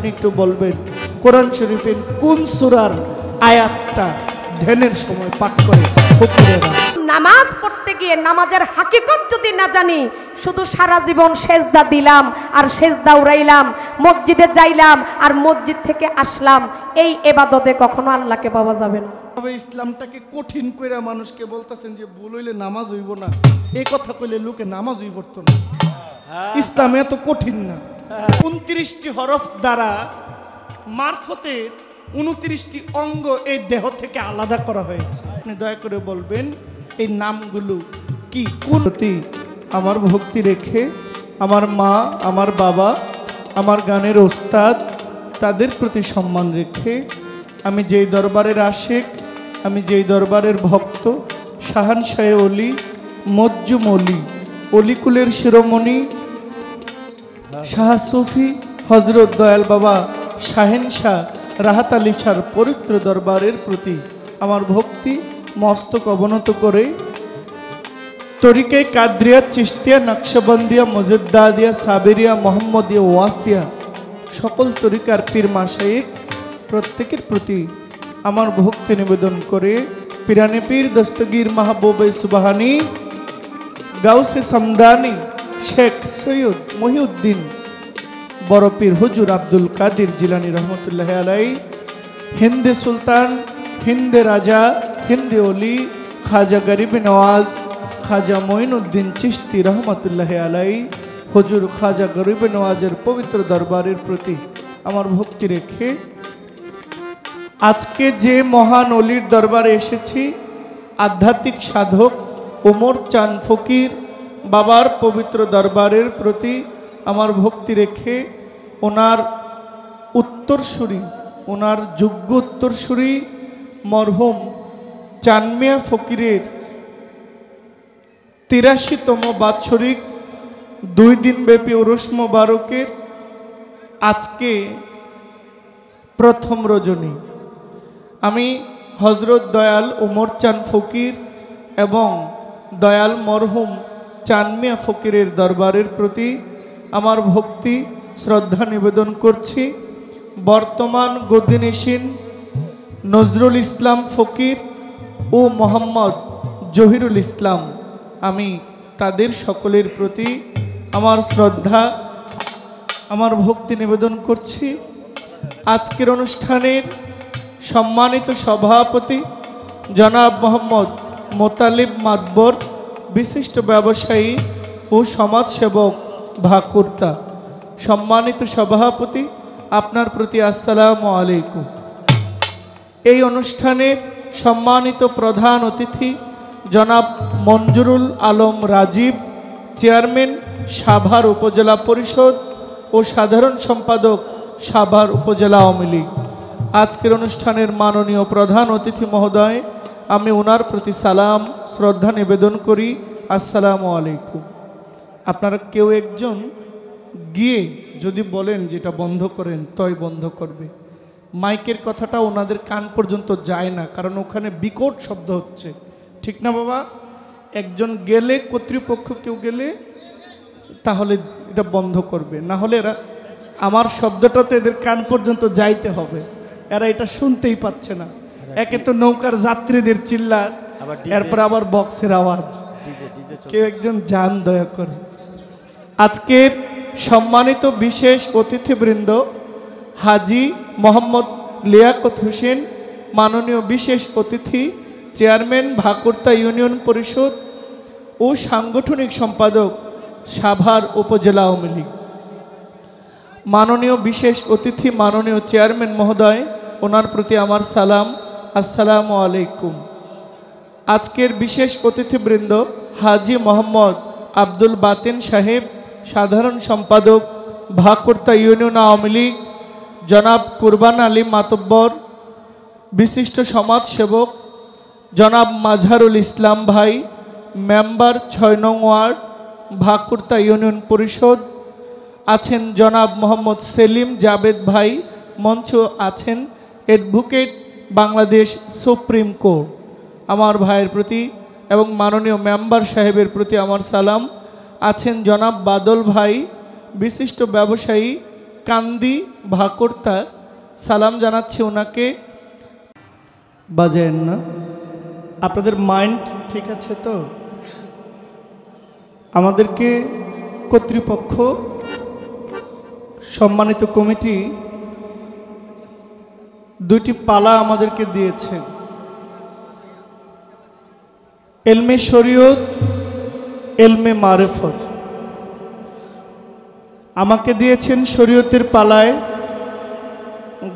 আপনি একটু বলবেন কোরআন শরীফের কোন সূরার আয়াতটা ধ্যানের সময় পাঠ করে ফকিরেরা? নামাজ পড়তে গিয়ে নামাজের হাকিকত যদি না জানি, শুধু সারা জীবন সেজদা দিলাম আর সেজদা উড়াইলাম, মসজিদে যাইলাম আর মসজিদ থেকে আসলাম, এই ইবাদতে কখনো আল্লাহকে পাওয়া যাবে না। তবে ইসলামটাকে কঠিন কইরা মানুষকে বলতেছেন যে ভুল হইলে নামাজ হইব না, এই কথা কইলে লোকে নামাজ হই পড়তো না। ইসলাম এত কঠিন না। 29টি হরফ দ্বারা মারফতের 29টি অঙ্গ এই দেহ থেকে আলাদা করা হয়েছে। আপনি দয়া করে বলবেন এই নামগুলো কি? কোন প্রতি আমার ভক্তি রেখে আমার মা, আমার বাবা, আমার গানের ওস্তাদ, তাদের প্রতি সম্মান রেখে আমি যেই দরবারের আশিক, আমি যেই দরবারের ভক্ত, শাহানশাহে অলি, মজ্জুম অলি, অলিকুলের শিরোমণি শাহ সুফি হজরত দয়াল বাবা শাহেন শাহ রাহাত আলী শাহর পবিত্র দরবারের প্রতি আমার ভক্তি মস্তক অবনত করে তরিকে কাদরিয়া, চিশতিয়া, নকশবন্দিয়া, মুজদ্দাদিয়া, সাবেরিয়া, মোহাম্মদিয়া, ওয়াসিয়া সকল তরিকার পীর মাশায়েখ প্রত্যেকের প্রতি আমার ভক্তি নিবেদন করে পিরানে পীর দস্তগীর মাহবুবে সুবহানি গাউসে সমদানি শেখ সৈয়দ মহিউদ্দিন বড় পীর হুজুর আব্দুল কাদির জিলানী রহমতুল্লাহ আলাই, হিন্দে সুলতান, হিন্দে রাজা, হিন্দে অলি খাজা গরিব নওয়াজ খাজা মঈনুদ্দিন চিশতি রহমতুল্লাহ আলাই, হুজুর খাজা গরিব নওয়াজের পবিত্র দরবারের প্রতি আমার ভক্তি রেখে আজকে যে মহান অলির দরবারে এসেছি, আধ্যাত্মিক সাধক ওমর চাঁদ ফকির বাবার পবিত্র দরবারের প্রতি আমার ভক্তি রেখে ওনার উত্তরসূরি, ওনার যোগ্য উত্তরসূরি মরহুম চানমিয়া ফকিরের 83তম বাৎসরিক 2 দিনব্যাপী উরুস মোবারকের আজকে প্রথম রজনী আমি হজরত দয়াল ওমর চাঁদ ফকির এবং দয়াল মরহুম চানমিয়া ফকিরের দরবারের প্রতি আমার ভক্তি শ্রদ্ধা নিবেদন করছি। বর্তমান গদ্দিনিসীন নজরুল ইসলাম ফকির ও মোহাম্মদ জহিরুল ইসলাম, আমি তাদের সকলের প্রতি আমার শ্রদ্ধা, আমার ভক্তি নিবেদন করছি। আজকের অনুষ্ঠানের সম্মানিত সভাপতি জনাব মোহাম্মদ মোতালিব মাতবর, বিশিষ্ট ব্যবসায়ী ও সমাজসেবক ভাকুরতা, সম্মানিত সভাপতি, আপনার প্রতি আসসালামু আলাইকুম। এই অনুষ্ঠানের সম্মানিত প্রধান অতিথি জনাব মঞ্জুরুল আলম রাজীব, চেয়ারম্যান সাভার উপজেলা পরিষদ ও সাধারণ সম্পাদক সাভার উপজেলা আওয়ামী লীগ। আজকের অনুষ্ঠানের মাননীয় প্রধান অতিথি মহোদয়, আমি ওনার প্রতি সালাম শ্রদ্ধা নিবেদন করি, আসসালামু আলাইকুম। আপনারা কেউ একজন গিয়ে যদি বলেন যেটা বন্ধ করেন, তই বন্ধ করবে। মাইকের কথাটা ওনাদের কান পর্যন্ত যায় না, কারণ ওখানে বিকট শব্দ হচ্ছে, ঠিক না বাবা? একজন গেলে, কর্তৃপক্ষ কেউ গেলে তাহলে এটা বন্ধ করবে, না হলে এরা আমার শব্দটা তো এদের কান পর্যন্ত যাইতে হবে, এরা এটা শুনতেই পাচ্ছে না। একে তো নৌকার যাত্রীদের চিল্লার, এরপর আবার বক্সের আওয়াজ। কেউ একজন যান দয়া করে। আজকের সম্মানিত বিশেষ অতিথিবৃন্দ হাজি মোহাম্মদ লিয়াকত হোসেন, মাননীয় বিশেষ অতিথি চেয়ারম্যান ভাকুরতা ইউনিয়ন পরিষদ ও সাংগঠনিক সম্পাদক সাভার উপজেলা আওয়ামী লীগ, মাননীয় বিশেষ অতিথি মাননীয় চেয়ারম্যান মহোদয়, ওনার প্রতি আমার সালাম, আসসালামু আলাইকুম। আজকের বিশেষ অতিথিবৃন্দ হাজি মোহাম্মদ আব্দুল বাতেন সাহেব, সাধারণ সম্পাদক ভাকুরতা ইউনিয়ন আওয়ামী লীগ, জনাব কুরবান আলী মাতব্বর, বিশিষ্ট সমাজসেবক জনাব মাঝহারুল ইসলাম ভাই, মেম্বার 6 নং ওয়ার্ড ভাকুরতা ইউনিয়ন পরিষদ, আছেন জনাব মোহাম্মদ সেলিম জাবেদ ভাই, মঞ্চ আছেন অ্যাডভোকেট বাংলাদেশ সুপ্রিম কোর্ট, আমার ভাইয়ের প্রতি এবং মাননীয় মেম্বার সাহেবের প্রতি আমার সালাম। আছেন জনাব বাদল ভাই, বিশিষ্ট ব্যবসায়ী কান্দি ভাকর্তা সালাম জানাচ্ছি ওনাকে। বাজেন না, আপনাদের মাইন্ড ঠিক আছে তো? আমাদেরকে কর্তৃপক্ষ, সম্মানিত কমিটি দুইটি পালা আমাদেরকে দিয়েছে, এলমে শরীয়ত, এলমে মারেফত। আমাকে দিয়েছেন শরীয়তের পালায়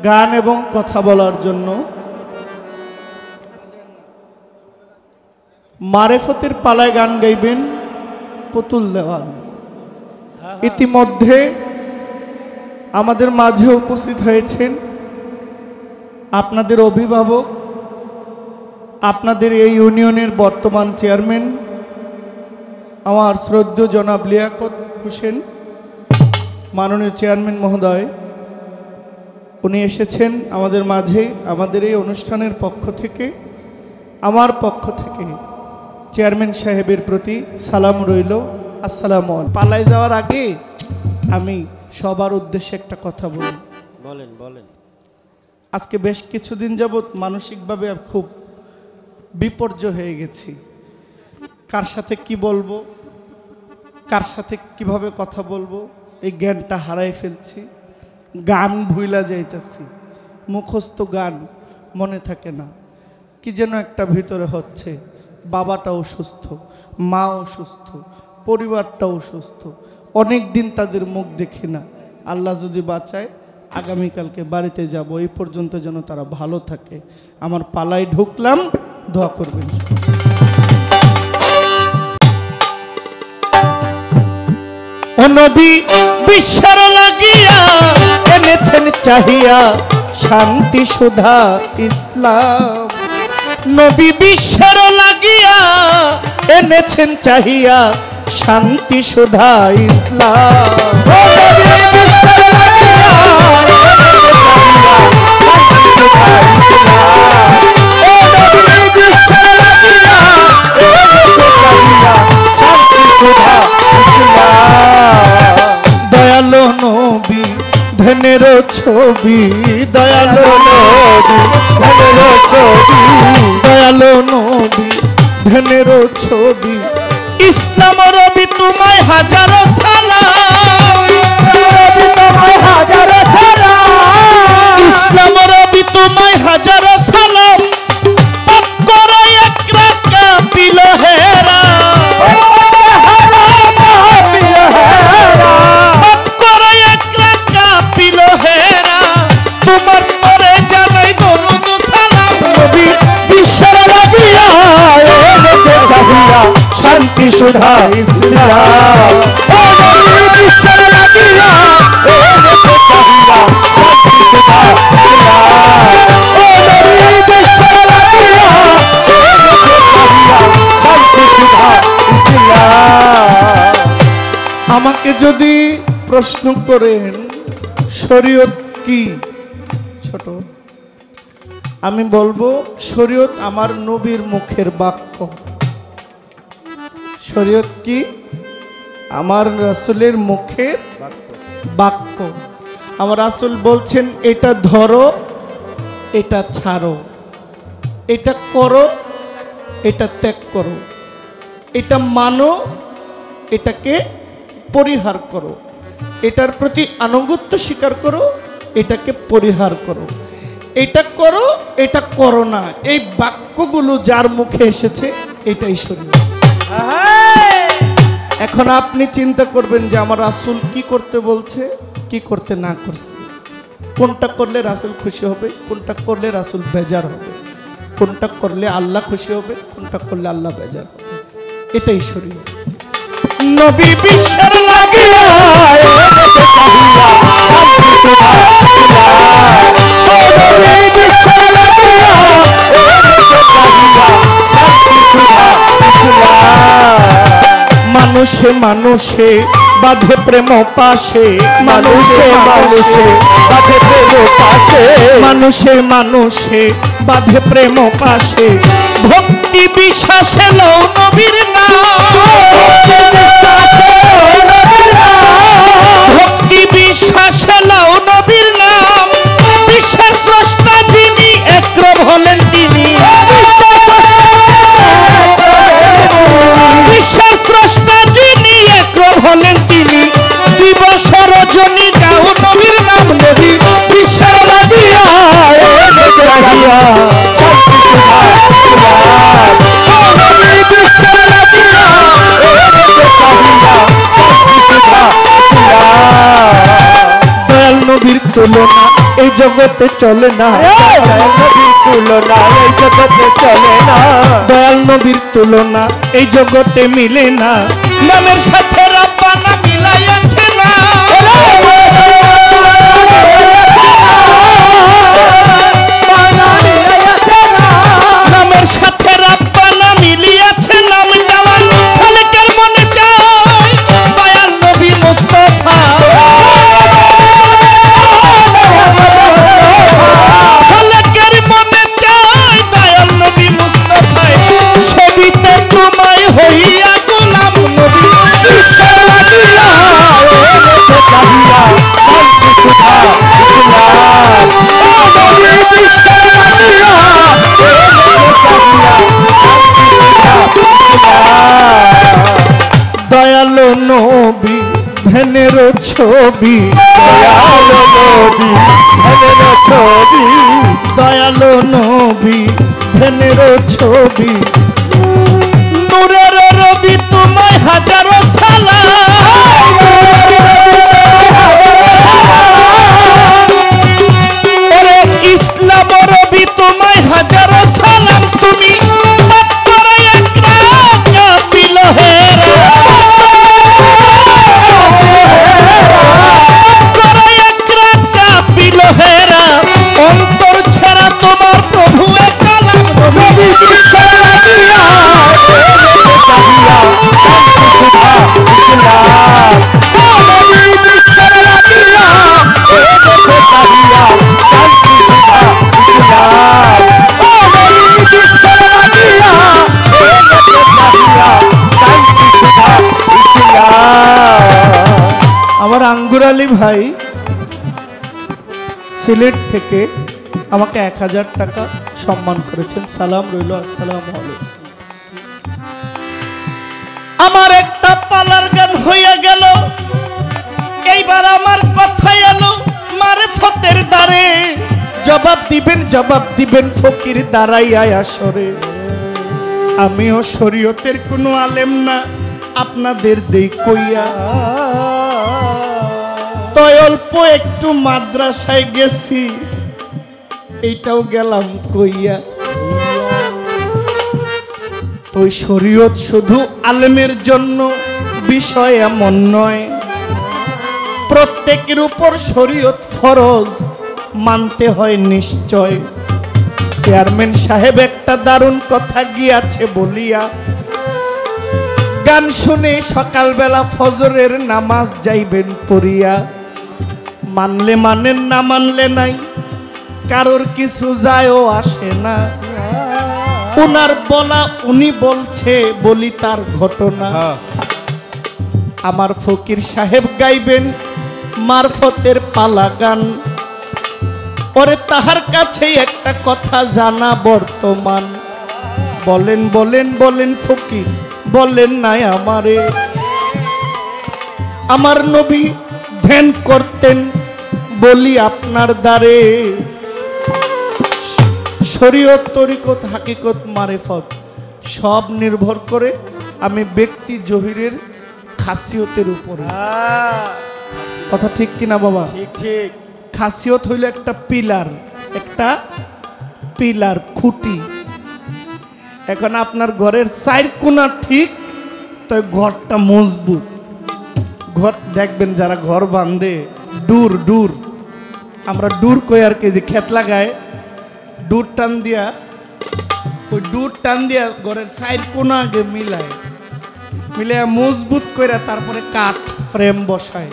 গান এবং কথা বলার জন্য, মারেফতের পালায় গান গাইবেন পুতুল দেওয়ান। ইতিমধ্যে আমাদের মাঝে উপস্থিত হয়েছেন আপনাদের অভিভাবক, আপনাদের এই ইউনিয়নের বর্তমান চেয়ারম্যান আমার শ্রদ্ধেয় জনাব লিয়াকত হোসেন, মাননীয় চেয়ারম্যান মহোদয়। উনি এসেছেন আমাদের মাঝে। আমাদের এই অনুষ্ঠানের পক্ষ থেকে, আমার পক্ষ থেকে চেয়ারম্যান সাহেবের প্রতি সালাম রইল। আসসালামু আলাইকুম। পালায় যাওয়ার আগে আমি সবার উদ্দেশ্যে একটা কথা বলি। বলেন বলেন। আজকে বেশ কিছুদিন যাবৎ মানসিকভাবে খুব বিপর্যয় হয়ে গেছি। কার সাথে কি বলবো, কার সাথে কিভাবে কথা বলবো, এই জ্ঞানটা হারাই ফেলছি। গান ভুইলা যাইতেছি, মুখস্থ গান মনে থাকে না। কি যেন একটা ভিতরে হচ্ছে। বাবাটাও সুস্থ, মাও সুস্থ, পরিবারটাও সুস্থ। অনেক দিন তাদের মুখ দেখি না। আল্লাহ যদি বাঁচায় আগামীকালকে বাড়িতে যাব। এই পর্যন্ত যেন তারা ভালো থাকে। আমার পালায় ঢুকলাম, দোয়া করবেন। ও নবী বিশ্বর লাগিয়া এনেছেন চাহিয়া শান্তি সুধা ইসলাম। নবী বিশ্বর লাগিয়া এনেছেন চাহিয়া শান্তি সুধা ইসলাম। দয়ালো নবী ধনের ছবি, দয়ালো নবী ধনের ছবি, দয়ালো নবী ধনের ছবি। ইসলাম রবি তোমায় হাজারো সালাম, রবি তোমায় হাজারো সালাম, ইসলাম রবি তোমায় হাজারো সালাম। পাপ করে এক রাকা পিল হেরা, পাপ করে এক রাকা পিল হেরা। তোমার পরে জানাই দরুদ সালাম। নবী বিশ্বর লাগিয়া এনেছে চাহিয়া শান্তি সুধা ইসলাম। ও নবী বিশ্বর লাগিয়া এনেছে চাহিয়া শান্তি সুধা ইসলাম। ও নবী বিশ্বর লাগিয়া এনেছে চাহিয়া শান্তি সুধা ইসলাম। আমাকে যদি প্রশ্ন করেন শরীয়ত কি, ছোট, আমি বলবো শরীয়ত আমার নবীর মুখের বাক্য। শরীয়ত কি? আমার রাসূলের মুখের বাক্য। আমার রাসূল বলছেন এটা ধরো, এটা ছাড়ো, এটা করো, এটা ত্যাগ করো, এটা মানো, এটাকে পরিহার করো, এটার প্রতি আনুগত্য স্বীকার করো, এটাকে পরিহার করো, এটা করো, এটা করো না। এই বাক্যগুলো যার মুখে এসেছে এটাই শরীয়ত। এখন আপনি চিন্তা করবেন যে আমার রাসূল কি করতে বলছে, কি করতে না করছে, কোনটা করলে রাসূল খুশি হবে, কোনটা করলে রাসূল বেজার হবে, কোনটা করলে আল্লাহ খুশি হবে, কোনটা করলে আল্লাহ বেজার হবে। এটাই শরীয়ত। নবী বিশ্বর লাগিয়া এনেছে চাহিয়া শান্তি সুধা ইসলাম। ও নবী বিশ্বর লাগিয়া এনেছে চাহিয়া শান্তি সুধা ইসলাম। মানুষে মানুষে বাঁধে প্রেম পাশে, মানুষে মানুষে বাঁধে প্রেম পাশে, মানুষে মানুষে বাঁধে প্রেম পাশে। ভক্তি বিশ্বাসে লও নবীর নাম, ভক্তি কি বিশ্বাসে নাও নবীর নাম, বিশ্বের স্রষ্টা যিনি একরব হলেন তিনি, বিশ্বের স্রষ্টা যিনি একরব হলেন তিনি, দিবস রজনী গাও নবীর নাম, নবী বিশ্বের নবিয়া চাহিয়া দয়াল নবীর তুলনা এই জগতে চলে না, নবীর তুলনা এই জগতে চলে না, দয়াল নবীর তুলনা এই জগতে মিলে না, নামের সাথে রাব্বানা মিলাইয়াছে না, নামের সাথে রাব্বানা মিলিয়াছে, নাম দেওয়ার খালেকের মনে চায় দয়াল নবী মুস্তাফা, খালেকের মনে চায় দয়াল নবী মুস্তাফা, ছবিতে তোমায় হইয়া গোলাম নবী বিশ্বের নবিয়া চাহিয়া শান্তি সুধা ইসলাম, ও নবী বিশ্বের নবিয়া দয়ালো নবী ধ্যানের ছবি, দয়ালো নবী ধ্যানের ছবি, দয়ালো নবী ধ্যানের ছবি, নূরের রবি তোমায় হাজারো সালাম, ওরে ইসলাম রবি তোমায় হাজারো সালাম, তুমি অন্তর ছাড়া তোমার প্রভু কালাম, নবী বিশ্বের নবিয়া ইসলাম, ও নবী বিশ্বের নবিয়া শান্তি সুধা ইসলাম, ও নবী বিশ্বের নবিয়া শান্তি সুধা ইসলাম। আমার আঙ্গুর আলী ভাই সিলেট থেকে আমাকে 1000 টাকা সম্মান করেছেন, সালাম রইল, আসসালামু আলাইকুম। আমার একটা পালার গান হইয়া গেল, এইবার আমার কথা এলো মারিফতের দ্বারে, জবাব দিবেন ফকির দাঁড়াইয়া আসরে, আমিও শরীয়তের কোনো আলেম না আপনাদের দেই কইয়া, তয় অল্প একটু মাদ্রাসায় গেছি এইটাও গেলাম কইয়া, তো শরীয়ত শুধু আলেমের জন্য বিষয় এমন নয়, প্রত্যেকের উপর শরীয়ত ফরজ মানতে হয় নিশ্চয়। চেয়ারম্যান সাহেব একটা দারুণ কথা গিয়াছে বলিয়া, গান শুনে সকালবেলা ফজরের নামাজ যাইবেন পড়িয়া, মানলে মানেন না মানলে নাই, কারোর কিছু যায়ও আসে না, উনার বলা উনি বলছে বলি তার ঘটনা। আমার ফকির সাহেব গাইবেন মারফতের পালা গান, ওরে তাহার কাছে একটা কথা জানা বর্তমান, বলেন বলেন বলেন ফকির বলেন নাই আমারে, আমার নবী ধ্যান করতেন বলি আপনার দ্বারে, শরীয়ত তরিকত হাকিকত মারিফত সব নির্ভর করে আমি ব্যক্তি জহিরের খাসিয়তের উপরে। কথা ঠিক কিনা বাবা? ঠিক ঠিক। খাসিয়ত হইল একটা পিলার খুঁটি। এখন আপনার ঘরের চার কোনা ঠিক তো ঘরটা মজবুত। ঘর দেখবেন যারা ঘর বাঁধে ডুর আমরা ডুর কই আর কি, যে ক্ষেত লাগায় ডুর টান দিয়া, ওই ডুর টান দিয়া ঘরের চার কোনা আগে মিলায় মজবুত করে তারপরে কাঠ ফ্রেম বসায়।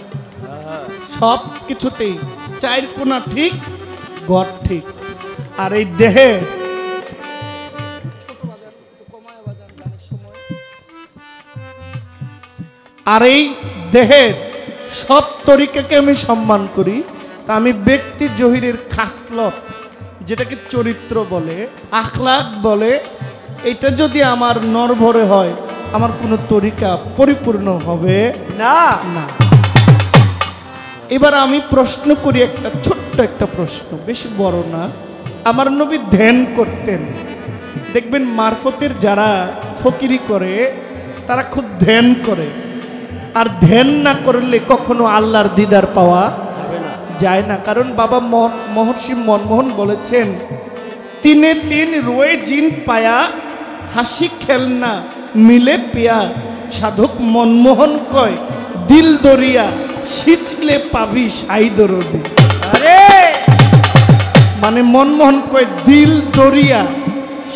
সব কিছুতেই চার কোনা ঠিক, ঘর ঠিক। আর এই দেহে দেহের সব তরিকাকে আমি সম্মান করি, তা আমি ব্যক্তি জহিরের খাসলত, যেটাকে চরিত্র বলে, আখলাক বলে, এটা যদি আমার নরভরে হয়, আমার কোনো তরিকা পরিপূর্ণ হবে না। না। এবার আমি প্রশ্ন করি, একটা ছোট্ট একটা প্রশ্ন, বেশি বড় না। আমার নবী ধ্যান করতেন। দেখবেন মারফতের যারা ফকিরি করে তারা খুব ধ্যান করে, আর ধ্যান না করলে কখনো আল্লাহর দিদার পাওয়া যায় না। কারণ বাবা মহর্ষি মনমোহন বলেছেন, তিনে তিন রোয়ে জিন পায়া, হাসি খেলনা মিলে পিয়া, সাধক মনমোহন কয় দিল দরিয়া, সিঁচলে পাবি সাই দরদি। আরে মানে মনমোহন কয় দিল দরিয়া,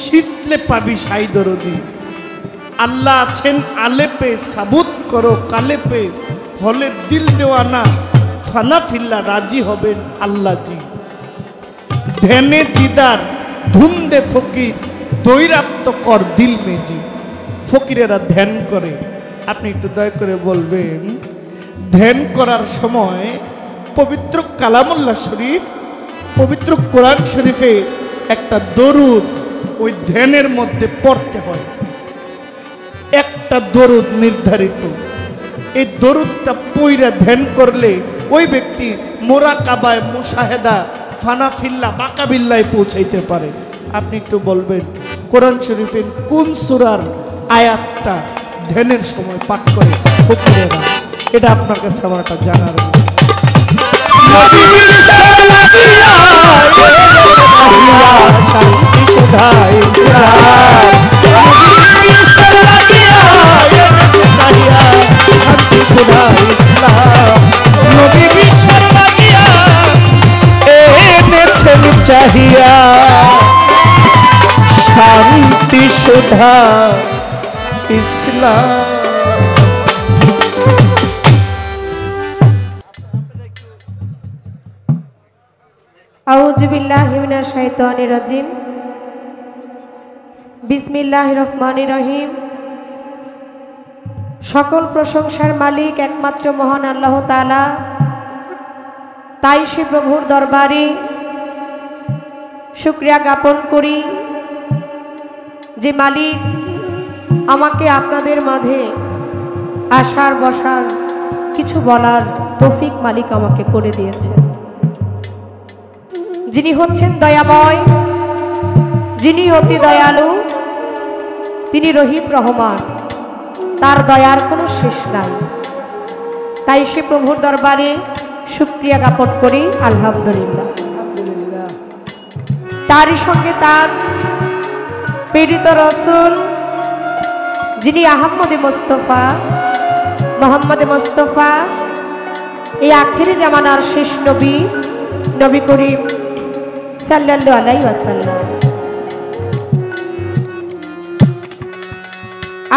সিঁচলে পাবি সাই দরদি। আল্লাহ আছেন আলেপে, সাবুত করো কালেপে, হলে দিল দেওয়ানা ফানা ফিল্লা, রাজি হবেন আল্লাহ জি। ধ্যানে দিদার ধুম দে ফকির, দৈরাপ্ত কর দিল মেজি। ফকিরেরা ধ্যান করে, আপনি একটু দয়া করে বলবেন, ধ্যান করার সময় পবিত্র কালামুল্লাহ শরীফ, পবিত্র কোরআন শরীফে একটা দরুদ ওই ধ্যানের মধ্যে পড়তে হয়, একটা দরুদ নির্ধারিত। এই দরুদটা পইরা ধ্যান করলে ওই ব্যক্তি মোরাকাবায়, মুশাহেদা, ফানাফিল্লা, বাকাবিল্লায় পৌঁছাইতে পারে। আপনি একটু বলবেন কোরআন শরীফের কোন সূরার আয়াতটা ধ্যানের সময় পাঠ করে ফকিরেরা? এটা আপনার কাছে আমার একটা জানার চাহিয়া শান্তি সুধা ইসলাম। আউযু বিল্লাহি মিনাশ শাইতানির রাজিম। বিসমিল্লাহির রহমানির রহিম। সকল প্রশংসার মালিক একমাত্র মহান আল্লাহ তাআলা। তাই সে প্রভুর দরবারে শুকরিয়া জ্ঞাপন করি যে মালিক আমাকে আপনাদের মাঝে আসার বসার কিছু বলার তৌফিক মালিক আমাকে করে দিয়েছেন। যিনি হচ্ছেন দয়াময়, যিনি অতি দয়ালু, তিনি রহিম রহমান, তার দয়ার কোনো শেষ নাই। তাই সে প্রভুর দরবারে শুকরিয়া জ্ঞাপন করি আলহামদুলিল্লাহ। তারই সঙ্গে তার প্রেরিত রসুল যিনি আহমদে মোস্তফা, মোহাম্মদে মোস্তফা, এই আখিরি জামানার শেষ নবী, নবী করিম সাল্লাল্লাহু আলাইহি ওয়াসাল্লাম।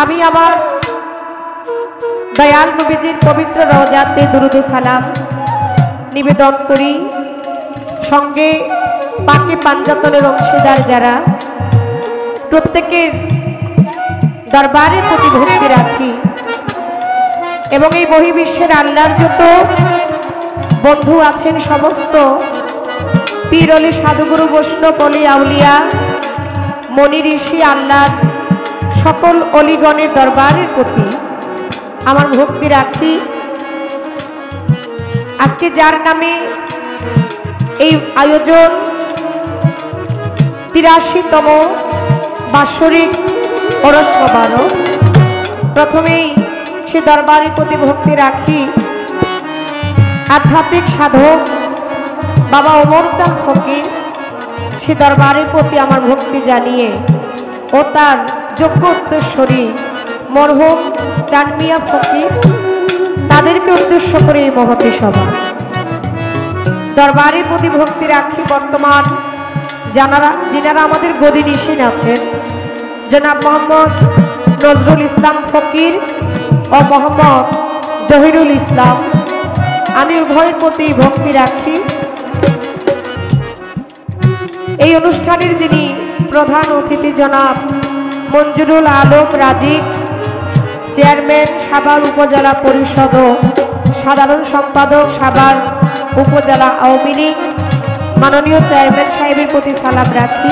আমি আমার দয়াল নবীজির পবিত্র রওজাতে দুরুদ ও সালাম নিবেদন করি। সঙ্গে পাকে পাঞ্জাতনের অংশীদার যারা, প্রত্যেকের দরবারের প্রতি ভক্তি রাখি এবং এই বহির্বিশ্বের আল্লাহর যত বন্ধু আছেন, সমস্ত পীর অলি, সাধুগুরু, বৈষ্ণব, অলি, আউলিয়া, মনি, ঋষি, আল্লাহর সকল অলিগণের দরবারের প্রতি আমার ভক্তি রাখি। আজকে যার নামে এই আয়োজন, ৮৩তম বাৎসরিক ওরস মোবারক, প্রথমেই সে দরবারের প্রতি ভক্তি রাখি আধ্যাত্মিক সাধক বাবা ওমর চাঁদ ফকির, সে দরবারের প্রতি আমার ভক্তি জানিয়ে ও তার যোগ্য উত্তরস্বরী মরহুম চাঁদ মিয়া ফকির, তাদেরকে উদ্দেশ্য করে এই মহতী সভা। দরবারের প্রতি ভক্তি রাখি বর্তমান যিনারা আমাদের গদি নিশিন আছেন, জনাব মোহাম্মদ নজরুল ইসলাম ফকির ও মোহাম্মদ জহিরুল ইসলাম, আমি উভয়ের প্রতি ভক্তি রাখি। এই অনুষ্ঠানের যিনি প্রধান অতিথি জনাব মঞ্জুরুল আলম রাজীব, চেয়ারম্যান সাভার উপজেলা পরিষদ ও সাধারণ সম্পাদক সাভার উপজেলা আওয়ামী লীগ মাননীয় চেয়ারম্যান সাহেবের প্রতি সালাম রাখি।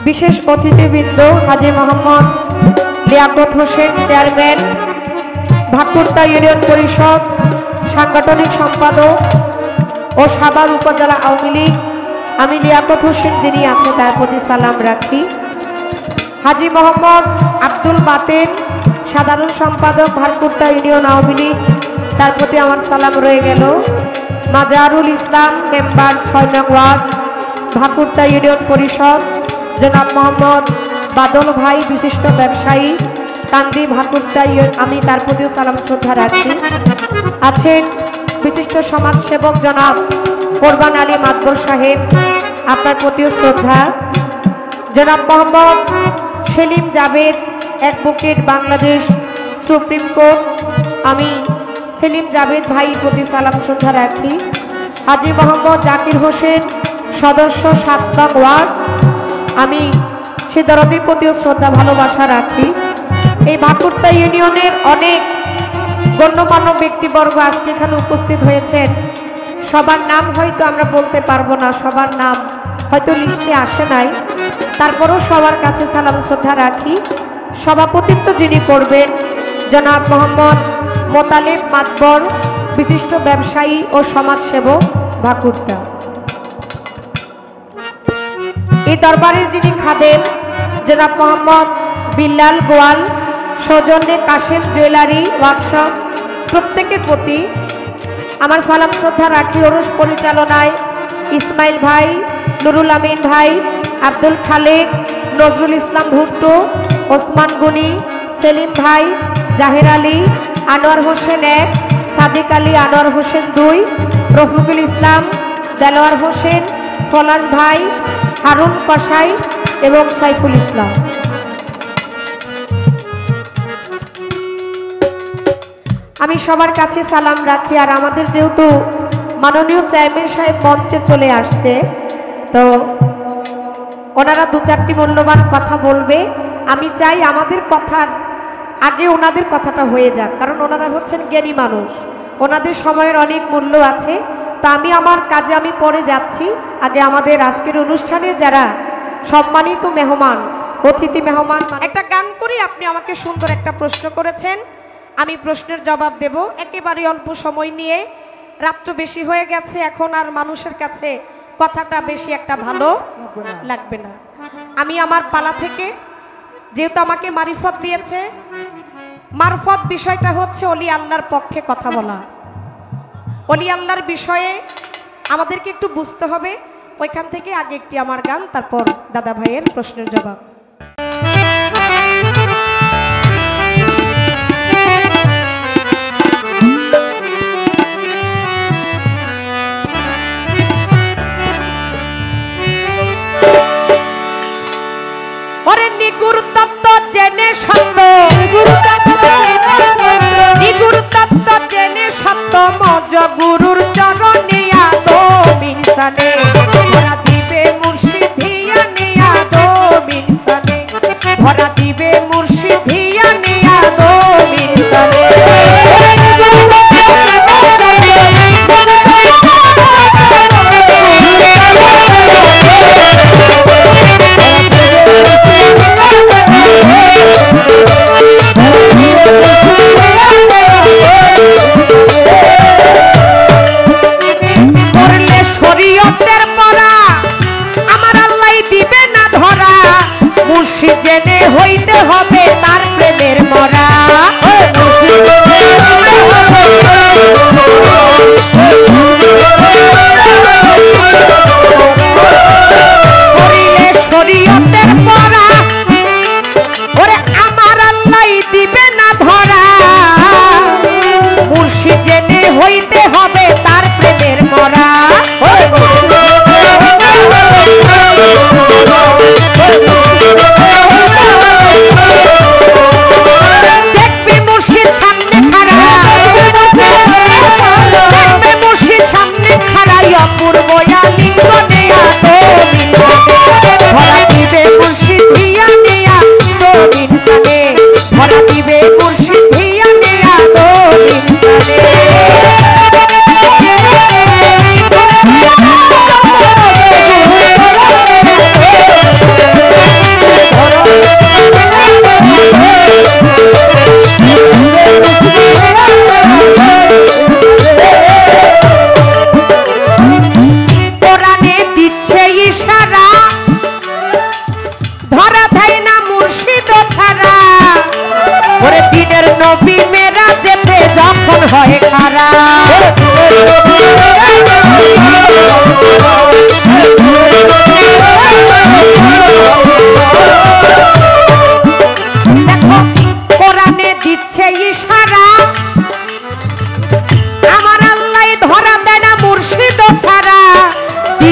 বিশেষ অতিথিবৃন্দ হাজী মোহাম্মদ লিয়াকত হোসেন চেয়ারম্যান ভাকুরতা ইউনিয়ন পরিষদ সাংগঠনিক সম্পাদক ও সাভার উপজেলা আওয়ামী লীগ আমি লিয়াকত হোসেন যিনি আছেন তার প্রতি সালাম রাখি। হাজী মোহাম্মদ আব্দুল বাতেন সাধারণ সম্পাদক ভাকুরতা ইউনিয়ন আওয়ামী লীগ তার প্রতি আমার সালাম রয়ে গেল। মাজারুল ইসলাম মেম্বার 6 নং ওয়ার্ড ভাকুরতা ইউনিয়ন পরিষদ জনাব মোহাম্মদ বাদল ভাই বিশিষ্ট ব্যবসায়ী কান্দি ভাকুরতা আমি তার প্রতিও সালাম শ্রদ্ধা রাখি। আছেন বিশিষ্ট সমাজসেবক জনাব কোরবান আলী মাতবর সাহেব আপনার প্রতিও শ্রদ্ধা। জনাব Mohammad Selim Javed advocate Bangladesh supreme court আমি সেলিম জাভেদ ভাই প্রতি সালাম শ্রদ্ধা রাখি। হাজী মোহাম্মদ জাকির হোসেন সদস্য 7 নং ওয়ার্ড আমি সে দরদির প্রতিও শ্রদ্ধা ভালোবাসা রাখি। এই ভাকুরতা ইউনিয়নের অনেক গণ্যমান্য ব্যক্তিবর্গ আজকে এখানে উপস্থিত হয়েছেন। সবার নাম হয়তো আমরা বলতে পারবো না, সবার নাম হয়তো লিস্টে আসে নাই, তারপরেও সবার কাছে সালাম শ্রদ্ধা রাখি। সভাপতিত্ব যিনি করবেন জনাব মোহাম্মদ মোতালেব মাতবর বিশিষ্ট ব্যবসায়ী ও সমাজসেবক ভাকুরতা। এই দরবারের যিনি খাদেম জনাব মোহাম্মদ বিল্লাল গোয়াল সৌজন্যে কাশেম জুয়েলারি ওয়ার্কশপ প্রত্যেকের প্রতি আমার সালাম শ্রদ্ধা রাখি। ওরস পরিচালনায় ইসমাইল ভাই, নুরুল আমিন ভাই, আব্দুল খালেক, নজরুল ইসলাম ভুট্টো, ওসমান গনি, সেলিম ভাই, জাহের আলী, আনোয়ার হোসেন 1, সাদিক আলী, আনোয়ার হোসেন 2, রফিকুল ইসলাম, দেলোয়ার হোসেন, ফলান ভাই, হারুন কসাই এবং সাইফুল ইসলাম। আমি সবার কাছে সালাম রাখি। আর আমাদের যেহেতু মাননীয় চেয়ারম্যান সাহেব মঞ্চে চলে আসছে, তো ওনারা 2-4টি মূল্যবান কথা বলবে। আমি চাই আমাদের কথার আগে ওনাদের কথাটা হয়ে যাক, কারণ ওনারা হচ্ছেন জ্ঞানী মানুষ, ওনাদের সময়ের অনেক মূল্য আছে। তা আমি আমার কাজে আমি পরে যাচ্ছি। আগে আমাদের আজকের অনুষ্ঠানের যারা সম্মানিত মেহমান, অতিথি মেহমান, একটা গান করি। আপনি আমাকে সুন্দর একটা প্রশ্ন করেছেন, আমি প্রশ্নের জবাব দেব একেবারে অল্প সময় নিয়ে। রাত্র বেশি হয়ে গেছে, এখন আর মানুষের কাছে কথাটা বেশি একটা ভালো লাগবে না। আমি আমার পালা থেকে, যেহেতু আমাকে মারিফত দিয়েছে, মারফত বিষয়টা হচ্ছে অলি আল্লাহর পক্ষে কথা বলা। অলি আল্লাহর বিষয়ে আমাদেরকে একটু বুঝতে হবে। ওইখান থেকে আগে একটি আমার গান, তারপর দাদা ভাইয়ের প্রশ্নের জবাব। ওরে নিগুর তত্ত্ব জেনে সত্য, নিগুর তত্ত্ব জেনে সত্য মজ গুরুর চরণিয়া তো মিনসানে ভরা দিবে মুর্শিদিয়া নিয়া তো মিনসানে, ভরা দিবে মুর্শিদিয়া নিয়া তো মিনসানে। জেনে হইতে হবে তার প্রেমের মরা, করিলে শরীয়তের পরা, ওরে আমার আল্লাহ দিবে না ধরা, মুর্শিদ জেনে হইতে হবে তার প্রেমের মরা। দেখবে মুর্শিদ সামনে খাড়া, দেখবে মুর্শিদ সামনে খাড়াই অপূর্ব লিঙ্গ দেয়া তো ভরা দিবে মুর্শিদ দিয়া নেয়া তো ইনসানে, ভরা দিবে মুর্শিদ দিয়া নেয়া তো ইনসানে।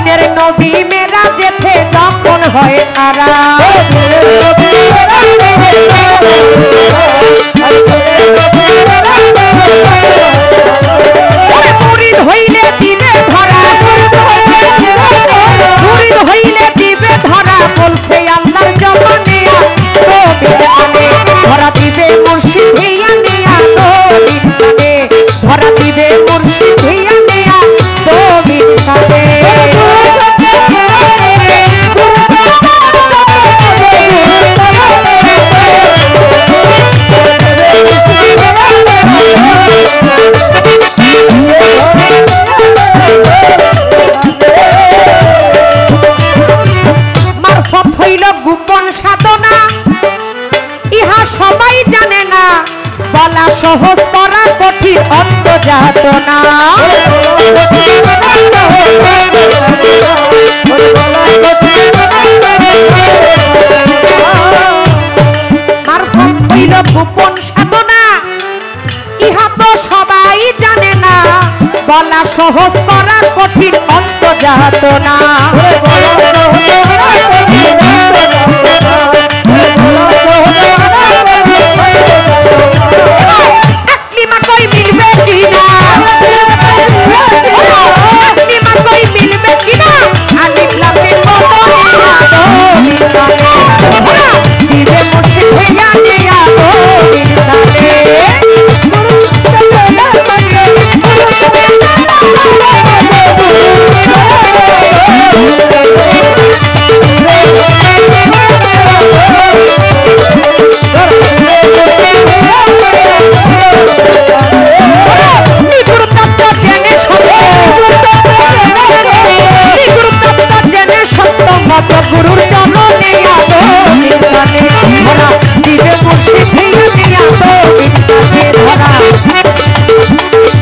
দিনের নবী মেরাজেতে যখন হয় তারা মুরিদ হইলে দিবে ধরা, মুরিদ হইলে দিবে ধরা, বলছে আল্লাহর জবানিয়া নবীর সানে ধরা দিবে মুর্শিদ হিয়া নিয়া নবীর সানে ধরা দিবে মুর্শিদ হিয়া নিয়া নবীর সানে। মারফত হইল গোপন সাধনা, ইহা সবাই জানে না, বলা সহজ করা কঠিন অন্ত যাতনা। মারফত হইল গোপন সাধনা, ইহা তো সবাই জানে না, বলা সহজ করা কঠিন অন্ত যাতনা। আকলিমা কই মিলবে কিনা, আকলিমা কই মিলবে কিনা, আলিফ লাম মিম নবীর সানে ধরা দিবে মুর্শিদ হিয়া নিয়া নবীর সানে। গুরুর চরণে নবীর সানে ধরা দিবে মুর্শিদ হিয়া নিয়া নবীর সানে ধরা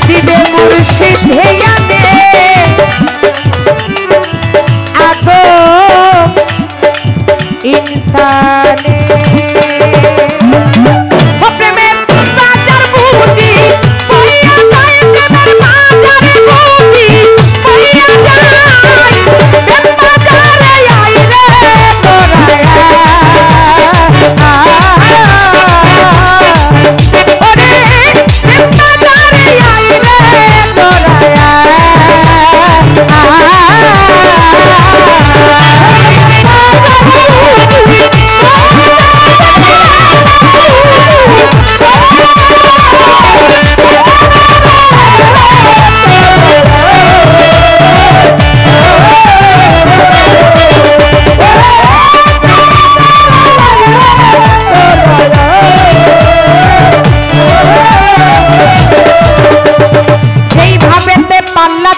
দিবে মুর্শিদ হিয়া নে আগো ইনসানে। ও প্রেমের বাজার বুঝি বইয়া যায়, প্রেমের বাজার বুঝি বইয়া যায়, প্রেম বাজারে আই রে তোরা ওরে প্রেম বাজারে আই রে তোরা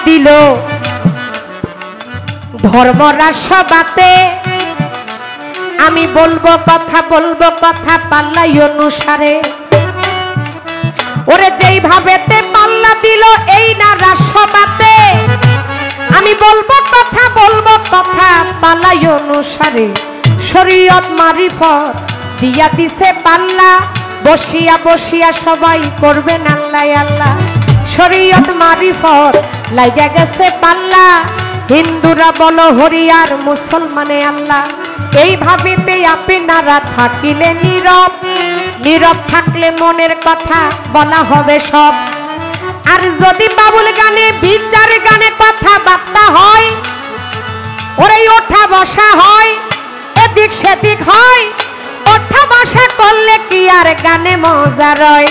দিল ধর্মরাজ সভাতে, আমি বলবো কথা পাল্লাই অনুসারে। ওরে যেই ভাবেতে পাল্লা দিল এই না রাজসভাতে, আমি বলবো কথা পাল্লাই অনুসারে। শরীয়ত মারিফত দিয়া দিছে পাল্লা, বসিয়া বসিয়া সবাই করবেন আল্লাহ আল্লাহ। শরীয়ত মারিফত লাইগা গেছে পাল্লা, হিন্দুরা বলো হরিয়ার মুসলমানে আল্লাহ। এই ভাবেতে আপনারা থাকিলে নীরব, নীরব থাকলে মনের কথা বলা হবে সব। আর যদি বাবুল গানে বিচার গানে কথা বার্তা হয়, ওরে ওঠা বসা হয়, এদিক সেদিক হয়, ওঠা বসা করলে কি আর গানে মজা রয়।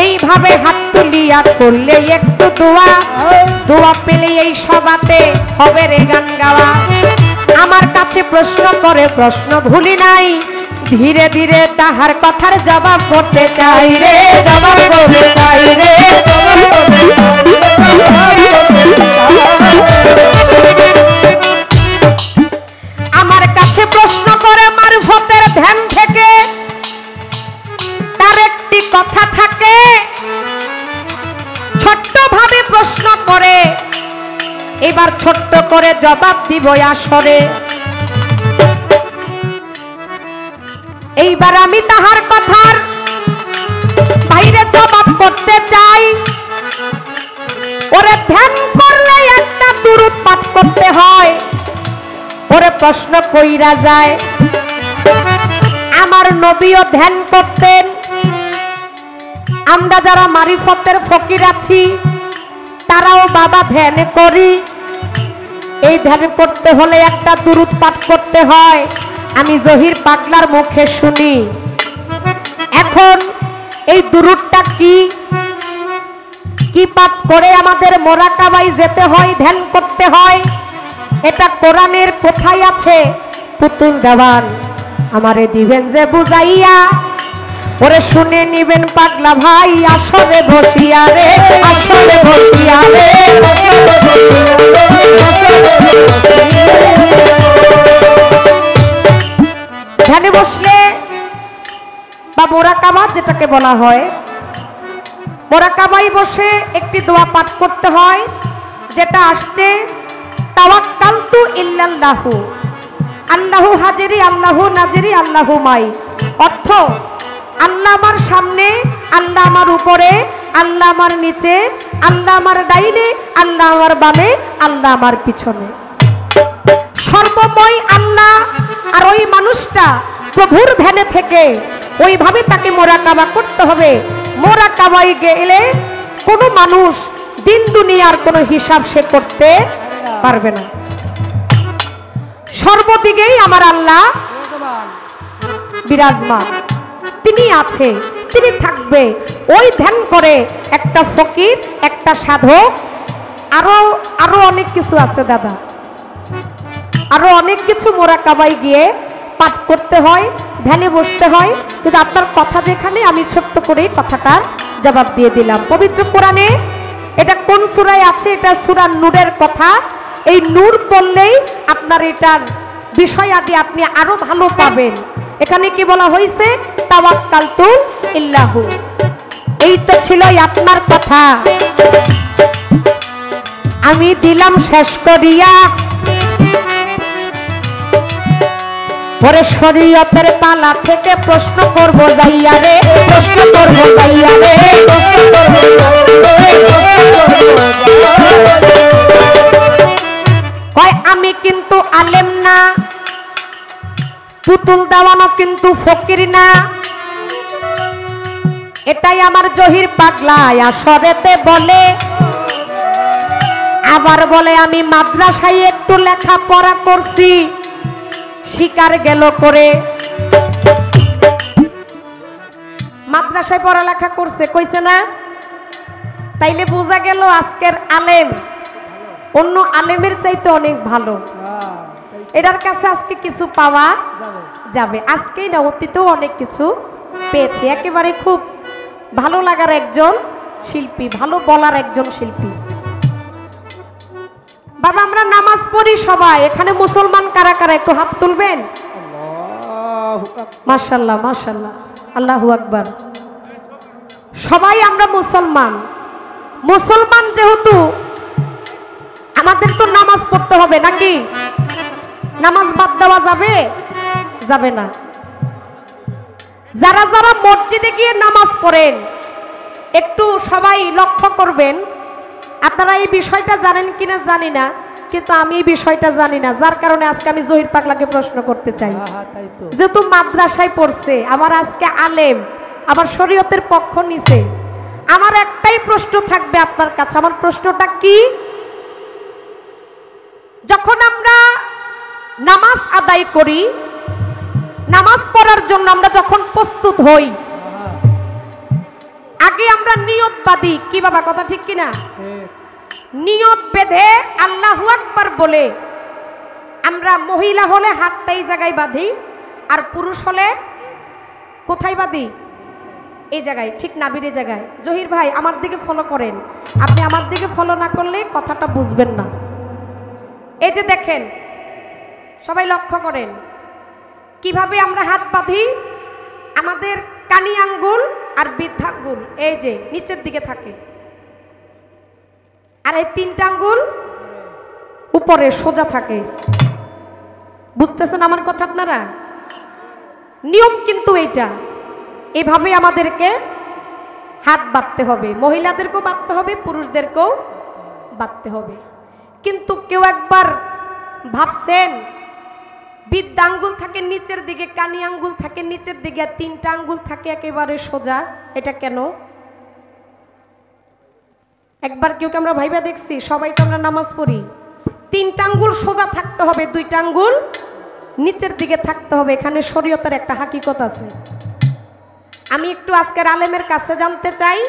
এইভাবে হাত তুলিয়া করলে একটু দোয়া, দোয়া পেলে এই সভাতে হবে রে গান গাওয়া। আমার কাছে প্রশ্ন করে প্রশ্ন ভুলি নাই, ধীরে ধীরে তাহার কথার জবাব করতে চাই রে, জবাব করতে চাই রে। আমার কাছে প্রশ্ন করে মারফতের ধ্যান থেকে, তার একটি কথা থাকে, ছোট্ট ভাবে প্রশ্ন করে, এবার ছোট্ট করে জবাব দিব আসরে। এইবার আমি তাহার কথার বাইরে জবাব করতে চাই। ওরে ধ্যান করলে একটা দুরূদ পাঠ করতে হয়, প্রশ্ন কইরা যায়। আমার নবীও ধ্যান করতেন। আমরা যারা মারিফতের ফকির আছি তারাও বাবা ধ্যান করি। এই ধ্যান করতে হলে একটা দুরূদ পাঠ করতে হয়। আমি জহির পাগলার মুখে শুনি। এখন এই দুরূদটা কি কি পাঠ করে আমাদের মোরাকাবায় যেতে হয়, ধ্যান করতে হয়, এটা কোরআনের কোথায় আছে? পুতুল দেওয়ান আমারে দিবেন যে বুঝাইয়া, ওরে শুনে নিবেন পাগলা ভাই আসরে বসিয়া রে, আসরে বসিয়া রে। ধ্যানে বসলে বা মোরাকাবা যেটাকে বলা হয়, মোরাকাবায় বসে একটি দোয়া পাঠ করতে হয় যেটা আসছে তাওয়াক্কালতু ইল্লাল্লাহু, আল্লাহু হাজিরি আল্লাহু নাজিরি আল্লাহু মাই। অর্থ আল্লাহ আমার সামনে, আল্লাহ আমার উপরে, আল্লাহ আমার নিচে, আল্লাহ আমার ডাইনে, আল্লাহ আমার বামে, আল্লাহ আমার পিছনে, সর্বময় আল্লাহ। আর ওই মানুষটা প্রভুর ধ্যানে থেকে ওইভাবে তাকে মোরাকাবা করতে হবে। মোরাকাবায় গেলে কোনো মানুষ দিন দুনিয়ার কোনো হিসাব সে করতে পারবে না। সর্বদিকেই আমার আল্লাহ বিরাজমান, তিনি আছে, তিনি থাকবে। ওই ধ্যান করে একটা ফকির, একটা সাধক, আরো অনেক কিছু আছে দাদা, আরো অনেক কিছু মোরাকাবায় গিয়ে পাঠ করতে হয়, ধ্যানে বসতে হয়। কিন্তু আপনার কথা যেখানে, আমি ছোট্ট করে কথাটার জবাব দিয়ে দিলাম। পবিত্র কোরআনে এটা কোন সূরায় আছে? এটা সূরা নূরের কথা। এই নূর পড়লেই আপনার এটার বিষয় আদি আপনি আরো ভালো পাবেন। এখানে কি বলা হয়েছে? তাওয়াক্কালতু ইল্লাহু। এই তো ছিল আপনার কথা, আমি দিলাম শেষ করিয়া। পরে শরীয়তের পালা থেকে প্রশ্ন করব যাইয়া রে, প্রশ্ন করব যাইয়া রে। কয় আমি কিন্তু আলেম না, পুতুল দেওয়ানো কিন্তু ফকির না। এটাই আমার জহির পাগলা আসরেতে বলে। আবার বলে আমি মাদ্রাসায় একটু লেখাপড়া করছি, শিকার গেল করে। মাদ্রাসায় পড়ালেখা করছে কইছে না? তাইলে বোঝা গেল আজকের আলেম অন্য আলেমের চাইতে অনেক ভালো। এটার কাছে আজকে কিছু পাওয়া যাবে, আজকেই না অতীতেও অনেক কিছু পেয়েছে। একেবারে খুব ভালো লাগার একজন শিল্পী, ভালো বলার একজন শিল্পী। বাবা আমরা নামাজ পড়ি সবাই, এখানে মুসলমান কারা কারা একটু হাত তুলবেন? মাশাআল্লাহ মাশাআল্লাহ, আল্লাহু আকবার। সবাই আমরা মুসলমান। মুসলমান যেহেতু আমাদের তো নামাজ পড়তে হবে নাকি? নামাজ বাদ দেওয়া যাবে? যাবে না। যারা যারা মসজিদে গিয়ে নামাজ পড়েন একটু সবাই লক্ষ্য করবেন। আপনারা এই বিষয়টা জানেন কিনা জানি না, কিন্তু আমি এই বিষয়টা জানি না, যার কারণে আজকে আমি জহির পাগলাকে প্রশ্ন করতে চাই। যেহেতু মাদ্রাসায় পড়ছে, আবার আজকে আলেম, আবার শরীয়তের পক্ষ নিছে, আমার একটাই প্রশ্ন থাকবে আপনার কাছে। আমার প্রশ্নটা কি? যখন আমরা নামাজ আদায় করি, নামাজ পড়ার জন্য আমরা যখন প্রস্তুত হই, আগে আমরা নিয়ত বাঁধি কি বাবা, কথা ঠিক কিনা? নিয়ত বেঁধে আল্লাহু আকবার বলে আমরা, মহিলা হলে হাতটা এই জায়গায় বাঁধি, আর পুরুষ হলে কোথায় বাঁধি? এই জায়গায়, ঠিক নাভির এই জায়গায়। জহির ভাই আমার দিকে ফলো করেন, আপনি আমার দিকে ফলো না করলে কথাটা বুঝবেন না। এই যে দেখেন, সবাই লক্ষ্য করেন কিভাবে আমরা হাত বাঁধি। আমাদের কানি আঙ্গুল আর বৃদ্ধাঙ্গুল এই যে নিচের দিকে থাকে, আর এই তিনটা আঙ্গুল উপরে সোজা থাকে। বুঝতেছেন আমার কথা আপনারা? নিয়ম কিন্তু এইটা, এভাবে আমাদেরকে হাত বাঁধতে হবে। মহিলাদেরকেও বাঁধতে হবে, পুরুষদেরকেও বাঁধতে হবে। কিন্তু কেউ একবার ভাবছেন বৃদ্ধ আঙ্গুল থাকে নিচের দিকে, কানি আঙ্গুল থাকে নিচের দিকে, আর 3টা আঙ্গুল থাকে একেবারে সোজা। এটা কেন? একবার কেউ আমরা ভাইবা দেখছি? সবাই তো আমরা নামাজ পড়ি, 3টা আঙ্গুল সোজা থাকতে হবে, 2টা আঙ্গুল নিচের দিকে থাকতে হবে। এখানে শরীয়তের একটা হাকিকত আছে। আমি একটু আজকের আলেমের কাছে জানতে চাই,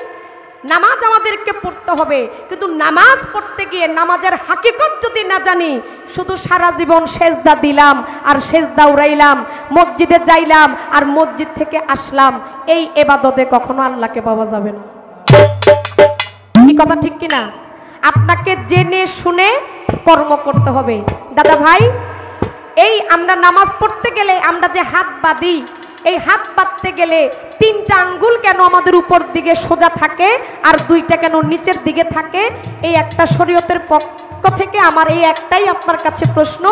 নামাজ আমাদেরকে পড়তে হবে, কিন্তু নামাজ পড়তে গিয়ে নামাজের হাকিকত যদি না জানি, শুধু সারা জীবন সেজদা দিলাম আর সেজদা উড়াইলাম, মসজিদে যাইলাম আর মসজিদ থেকে আসলাম, এই ইবাদতে কখনো আল্লাহকে পাওয়া যাবে না। কি কথা ঠিক কিনা? আপনাকে জেনে শুনে কর্ম করতে হবে। দাদা ভাই, এই আমরা নামাজ পড়তে গেলে আমরা যে হাত বাঁধি, এই হাত বাঁধতে গেলে 3টা আঙ্গুল কেন আমাদের উপর দিকে সোজা থাকে আর 2টা কেন নিচের দিকে থাকে? এই একটা শরীয়তের পক্ষ থেকে আমার এই একটাই আপনার কাছে প্রশ্ন।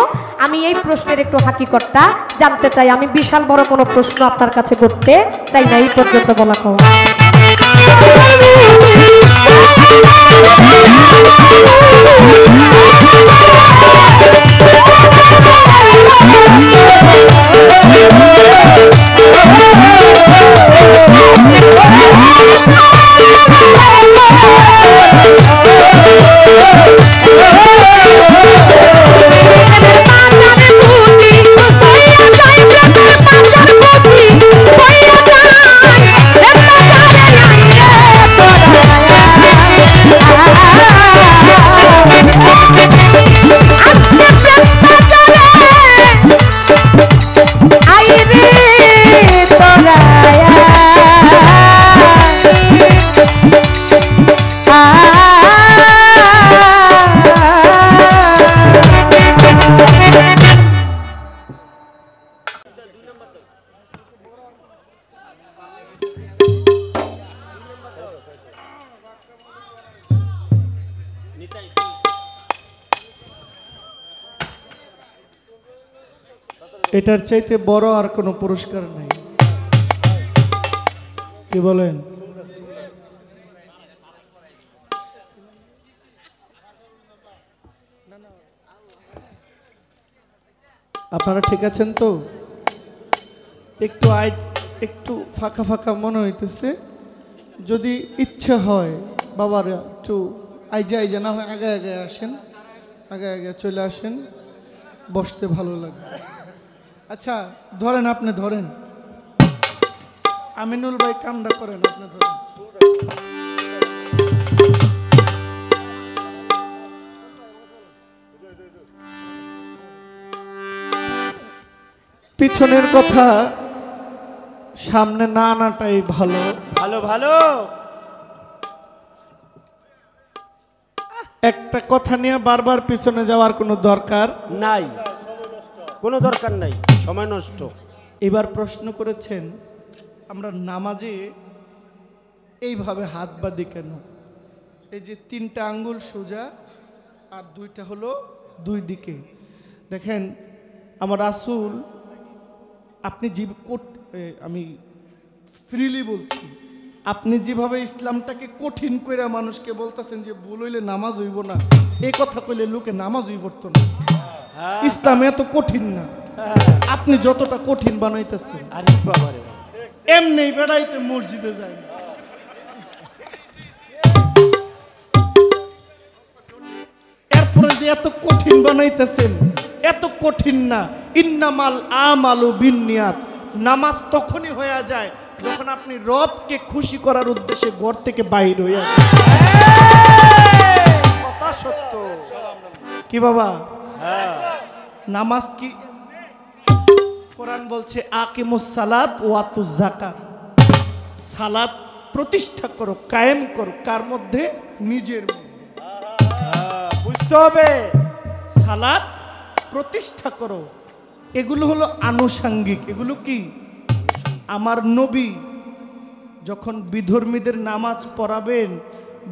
আমি এই প্রশ্নের একটু হাকিকতটা জানতে চাই। আমি বিশাল বড় কোনো প্রশ্ন আপনার কাছে করতে চাই না, এই পর্যন্ত বলা খাওয়া। এটার চাইতে বড় আর কোনো পুরস্কার নেই। কি বলেন? আপনারা ঠিক আছেন তো? একটু ফাঁকা ফাঁকা মনে হইতেছে। যদি ইচ্ছে হয় বাবার একটু আইজা না হয় আগে আগে আসেন, আগে আগে চলে আসেন, বসতে ভালো লাগবে। আচ্ছা ধরেন, আপনি ধরেন, আমিনুল ভাই কামটা করেন, আপনি ধরেন। পিছনের কথা সামনে না আনাটাই ভালো। ভালো ভালো। একটা কথা নিয়ে বারবার পিছনে যাওয়ার কোনো দরকার নাই, কোনো দরকার নাই, সময় নষ্ট। এবার প্রশ্ন করেছেন আমরা নামাজে এইভাবে হাত বাঁধি কেন? এই যে 3টা আঙ্গুল সোজা আর 2টা হলো 2 দিকে। দেখেন আমার রাসূল, আপনি আমি ফ্রিলি বলছি, আপনি যেভাবে ইসলামটাকে কঠিন করে মানুষকে বলতেছেন যে ভুল হইলে নামাজ হইব না, এই কথা কইলে লোকে নামাজ হই পড়তো না। ইসলাম এত কঠিন না, আপনি যতটা কঠিন বানাইতেছেন। আরে বাবারে, এমনি বেড়াইতে মসজিদে যায় না। এরপরে যে এত কঠিন বানাইতেছেন, এত কঠিন না। ইন্নামাল আমালু বিন্নিয়াত, নামাজ তখনই হয়ে যায় যখন আপনি রবকে খুশি করার উদ্দেশ্যে ঘর থেকে বাইর হয়ে যান। কথা সত্য। কি বাবা? নামাজ কি? কোরআন বলছে আকিমুস সালাত ওয়া আতুজ যাকাত, সালাত প্রতিষ্ঠা করো, কায়েম করো। কার মধ্যে? নিজের মধ্যে। বুঝতে হবে, সালাত প্রতিষ্ঠা করো। এগুলো হলো আনুষাঙ্গিক। এগুলো কি? আমার নবী যখন বিধর্মীদের নামাজ পড়াবেন,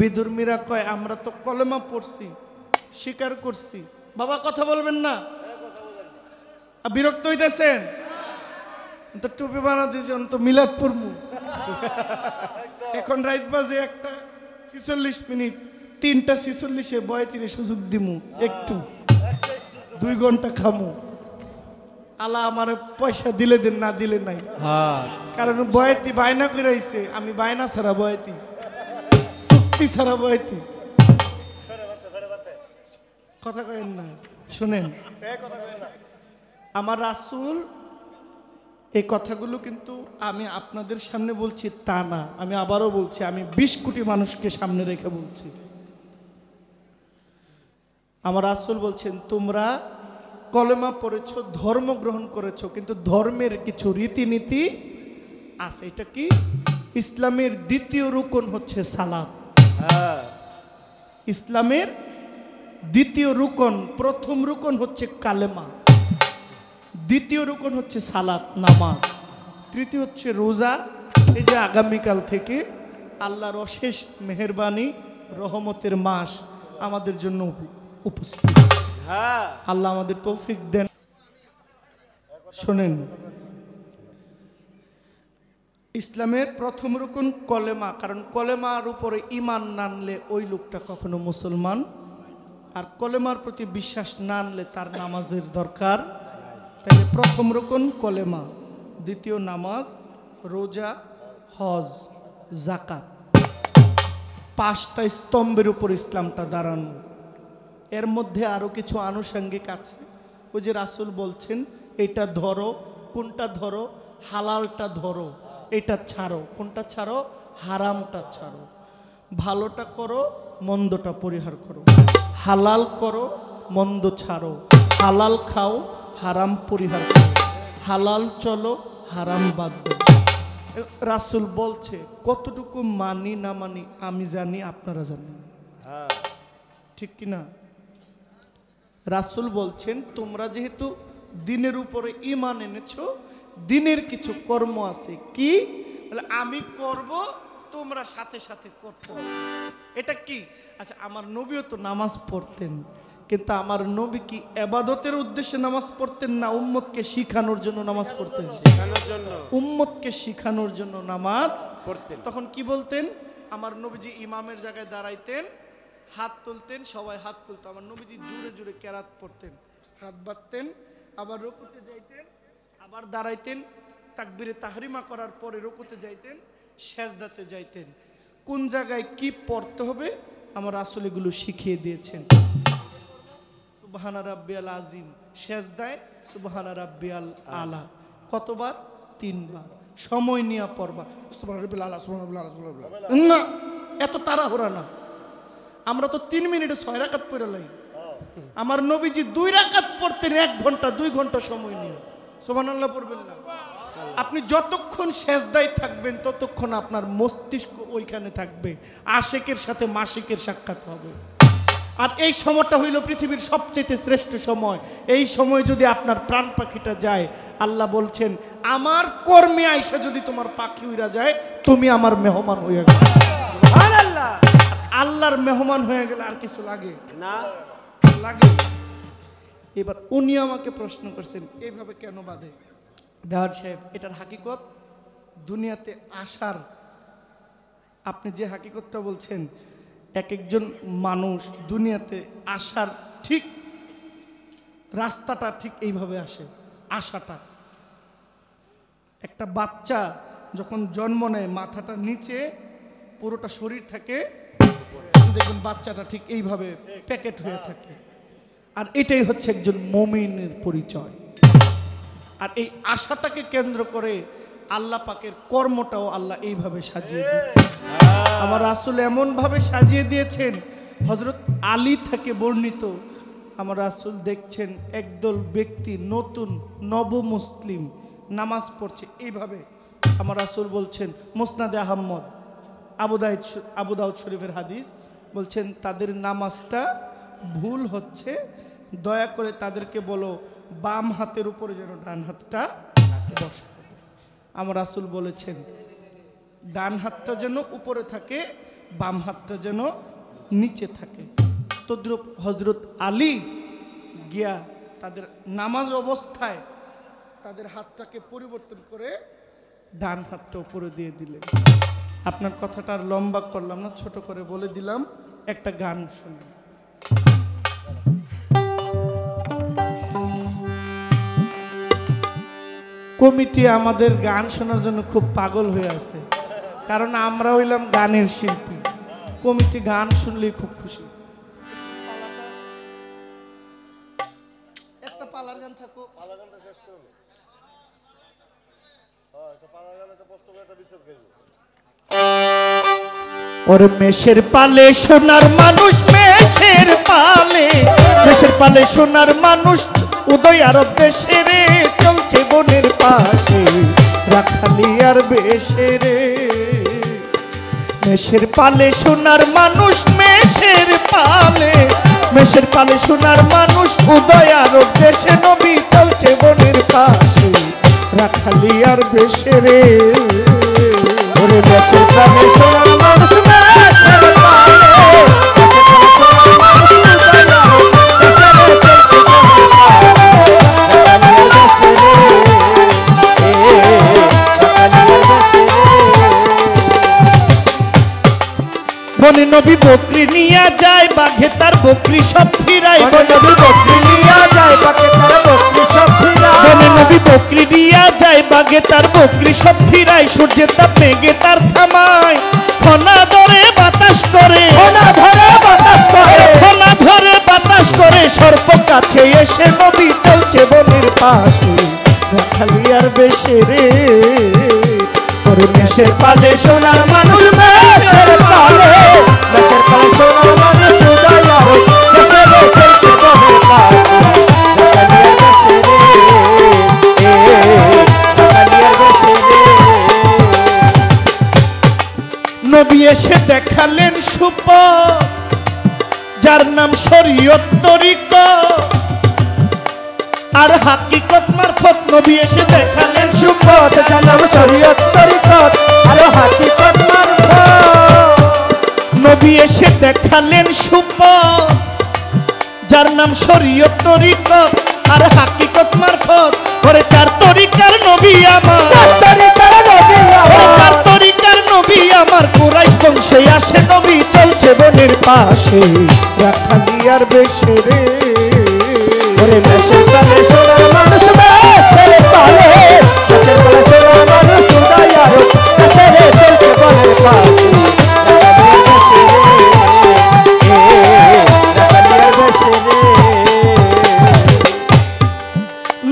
বিধর্মীরা কয় আমরা তো কলেমা পড়ছি, স্বীকার করছি। বাবা কথা বলবেন না, বিরক্ত হইতেছেন তো? টুপি বানা দিয়েছেন তো, মিলাদ পড়মু। এখন রাত বাজে 1:46, 3:46 বয়তিরে সুযোগ দিমু, একটু 2 ঘন্টা খামু। আল্লাহ আমার পয়সা দিলে দেন, না দিলে নাই। কারণ বয়াতি বায়না করে আইছে, আমি বায়না ছাড়া বয়াতি, চুক্তি ছাড়া বয়াতি। কথা কয়েন না, শুনেন, আমার রাসূল এই কথাগুলো কিন্তু আমি আপনাদের সামনে বলছি তা না, আমি আবারও বলছি, আমি 20 কোটি মানুষকে সামনে রেখে বলছি। আমার রাসূল বলছেন তোমরা কলেমা পড়েছো, ধর্ম গ্রহণ করেছো, কিন্তু ধর্মের কিছু রীতিনীতি আছে। এটা কি? ইসলামের দ্বিতীয় রুকন হচ্ছে সালাত। ইসলামের দ্বিতীয় রুকন, প্রথম রুকন হচ্ছে কালেমা, দ্বিতীয় রুকন হচ্ছে সালাত নামাজ, তৃতীয় হচ্ছে রোজা। এই যে আগামীকাল থেকে আল্লাহর অশেষ মেহেরবানি রহমতের মাস আমাদের জন্য উপস্থিত। আল্লাহ আমাদের তৌফিক দেন। শোনেন, ইসলামের প্রথম রুকন কলেমা, কারণ কলেমার উপরে ঈমান না আনলে ওই লোকটা কখনো মুসলমান, আর কলেমার প্রতি বিশ্বাস না আনলে তার নামাজের দরকার। তাহলে প্রথম রুকন কলেমা, দ্বিতীয় নামাজ, রোজা, হজ, যাকাত, 5টা স্তম্ভের উপর ইসলামটা দাঁড়ানো। এর মধ্যে আরো কিছু আনুষঙ্গিক আছে। ওই যে রাসূল বলছেন এটা ধরো, কোনটা ধরো? হালালটা ধরো, এটা ছাড়ো, কোনটা ছাড়ো? হারামটা ছাড়ো। ভালোটা করো, মন্দটা পরিহার করো, হালাল করো, মন্দ ছাড়ো, হালাল খাও, হারাম পরিহার করো, হালাল চলো, হারাম বাদ দাও। রাসূল বলছে কতটুকু মানি না মানি আমি জানি, আপনারা জানেন, ঠিক কিনা? রাসূল বলছেন তোমরা যেহেতু দিনের উপরে ঈমান এনেছো, দিনের কিছু কর্ম আছে। কি? বলে আমি করব, তোমরা সাথে সাথে করতে হবে। এটা কি? আচ্ছা, আমার নবীও তো নামাজ পড়তেন, কিন্তু আমার নবী কি ইবাদতের উদ্দেশ্যে নামাজ পড়তেন না উম্মতকে শিখানোর জন্য নামাজ পড়তেন? উম্মতকে শিখানোর জন্য নামাজ পড়তেন। তখন কি বলতেন? আমার নবীজি ইমামের জায়গায় দাঁড়াইতেন, হাত তুলতেন, সবাই হাত তুলতো। আমার নবীজি জোরে জোরে কেরাত পড়তেন, হাত বাঁধতেন, আবার রুকুতে যাইতেন, আবার দাঁড়াইতেন, তাকবীরে তাহরিমা করার পরে রুকুতে যাইতেন, সেজদাতে যাইতেন। কোন জায়গায় কি পড়তে হবে আমার রাসূল এগুলো শিখিয়ে দিয়েছেন। সুবহানা রাব্বিয়াল আযীম, সেজদায় সুবহানা রাব্বিয়াল আলা কতবার? 3 বার। সময় নিয়ে পড়বা, সুবহানা রাব্বিয়াল আলা, সুবহানা রাব্বিয়াল আলা, সুবহানা রাব্বিয়াল আলা। না, এত তাড়াহুড়া না। আমরা তো 3 মিনিটে 6 রাকাত পড়ে লাই। আমার নবীজি 2 রাকাত পড়তেন 1 ঘন্টা 2 ঘন্টা সময় নিয়ে। সুবহানাল্লাহ পড়বেন না? আপনি যতক্ষণ সেজদায় থাকবেন ততক্ষণ আপনার মস্তিষ্ক ওইখানে থাকবে, আশিকের সাথে মাশিকের সাক্ষাৎ হবে। আর এই সময়টা হইল পৃথিবীর সবচেয়ে শ্রেষ্ঠ সময়। এই সময় যদি আপনার প্রাণ পাখিটা যায়, আল্লাহ বলছেন আমার কর্মে আইসা যদি তোমার পাখি উড়া যায়, তুমি আমার মেহমান হয়ে গেলে। সুবহানাল্লাহ। আল্লাহর মেহমান হয়ে গেলে আর কিছু লাগে না? লাগে। এবার উনি আমাকে প্রশ্ন করছেন এইভাবে কেন বাঁধে? দাওয়াত সাহেব, এটার হাকিকত দুনিয়াতে আসার, আপনি যে হাকিকতটা বলছেন, এক একজন মানুষ দুনিয়াতে আসার ঠিক রাস্তাটা ঠিক এইভাবে আসে। আসাটা, একটা বাচ্চা যখন জন্ম নেয় মাথাটা নিচে, পুরোটা শরীর থাকে, দেখুন বাচ্চাটা ঠিক এইভাবে প্যাকেট হয়ে থাকে। আর এটাই হচ্ছে একজন মুমিনের পরিচয়। আর এই আশাটাকে কেন্দ্র করে আল্লাহ পাকের কর্মটাও আল্লাহ এইভাবে সাজিয়ে দিয়েছেন। আমার রাসূল এমন ভাবে সাজিয়ে দিয়েছেন, হযরত আলী থেকে বর্ণিত, আমার রাসূল দেখছেন একদল ব্যক্তি নতুন নব মুসলিম নামাজ পড়ছে এইভাবে। আমার রাসূল বলছেন, মুসনাদে আহমদ, আবু দাউদ শরীফের হাদিস, বলছেন তাদের নামাজটা ভুল হচ্ছে, দয়া করে তাদেরকে বলো বাম হাতের উপরে যেন ডান হাতটা বসে। আমার রাসূল বলেছেন ডান হাতটা যেন উপরে থাকে, বাম হাতটা যেন নিচে থাকে। তদ্রূপ হযরত আলী গিয়া তাদের নামাজ অবস্থায় তাদের হাতটাকে পরিবর্তন করে ডান হাতটা উপরে দিয়ে দিলেন। আপনার কথাটা আর লম্বা করলাম না, ছোট করে বলে দিলাম, একটা গান শুনুন। কমিটি আমাদের গান শোনার জন্য খুব পাগল হয়ে আছে, কারণ আমরা হইলাম গানের শিল্পী। কমিটি গান শুনলেই খুব খুশি। একটা পালার গান থাকো, ওরে মেষের পালে সোনার মানুষ, মেষের পালে, মেষের পালে সোনার মানুষ, উদয় আরব দেশে রে, চলছে বনের পাশে রাখালি আর বেশে রে। মেষের পালে সোনার মানুষ, মেষের পালে, মেষের পালে সোনার মানুষ, উদয় আরব দেশে নবী, চলছে বনের পাশে রাখালি আর বেশে রে। ওরে মেষের পালে সোনার মানুষ, মেষের পালে, বনে নবী বকরি নিয়া যায়, বাঘে তার বকরি সব ফিরায়। বনে নবী বকরি নিয়া যায়, বাঘে তার বকরি সব ফিরায়। বনে নবী বকরি নিয়া যায়, বাঘে তার বকরি সব ফিরায়। সূর্যের তাপ মেঘে তার থামায়, ফনা ধরে বাতাস করে, ফনা ধরে বাতাস করে, ফনা ধরে বাতাস করে। সর্প কাছে এসে নবী, চলছে বনের পাশে রাখালি আর বেশে রে। ওরে মেষের পালে সোনার মানুষ, মেষের পালে, মেষের পালে সোনার মানুষ, উদয় আরব দেশে রে, চলছে বনের পাশে রাখালি আর বেশে রে, রাখালি আর বেশে রে। নবী এসে দেখালেন সুপথ, যার নাম শরীয়ত তরিকত আর হাকিকত মারফত। নবী এসে দেখালেন সুপথ, যার নাম শরীয়ত তরিকত আর হাকিকত মারফত। নবী এসে দেখালেন সুপথ, যার নাম শরীয়ত তরিকত আর হাকিকত মারফত। ওরে চার তরিকার নবী আমার, চার তরিকার নবী আমার, চার তরিকার নবী আমার। কুরাইশ বংশে আসে নবী, চলছে বনের পাশে রাখালি আর বেশে রে। ওরে মেষের পালে সোনার মানুষ, মেষের পালে, মেষের পালে সোনার মানুষ, উদয় আরব দেশে রে, চলছে বনের পাশে রাখালি আর বেশে রে, রাখালি আর বেশে রে।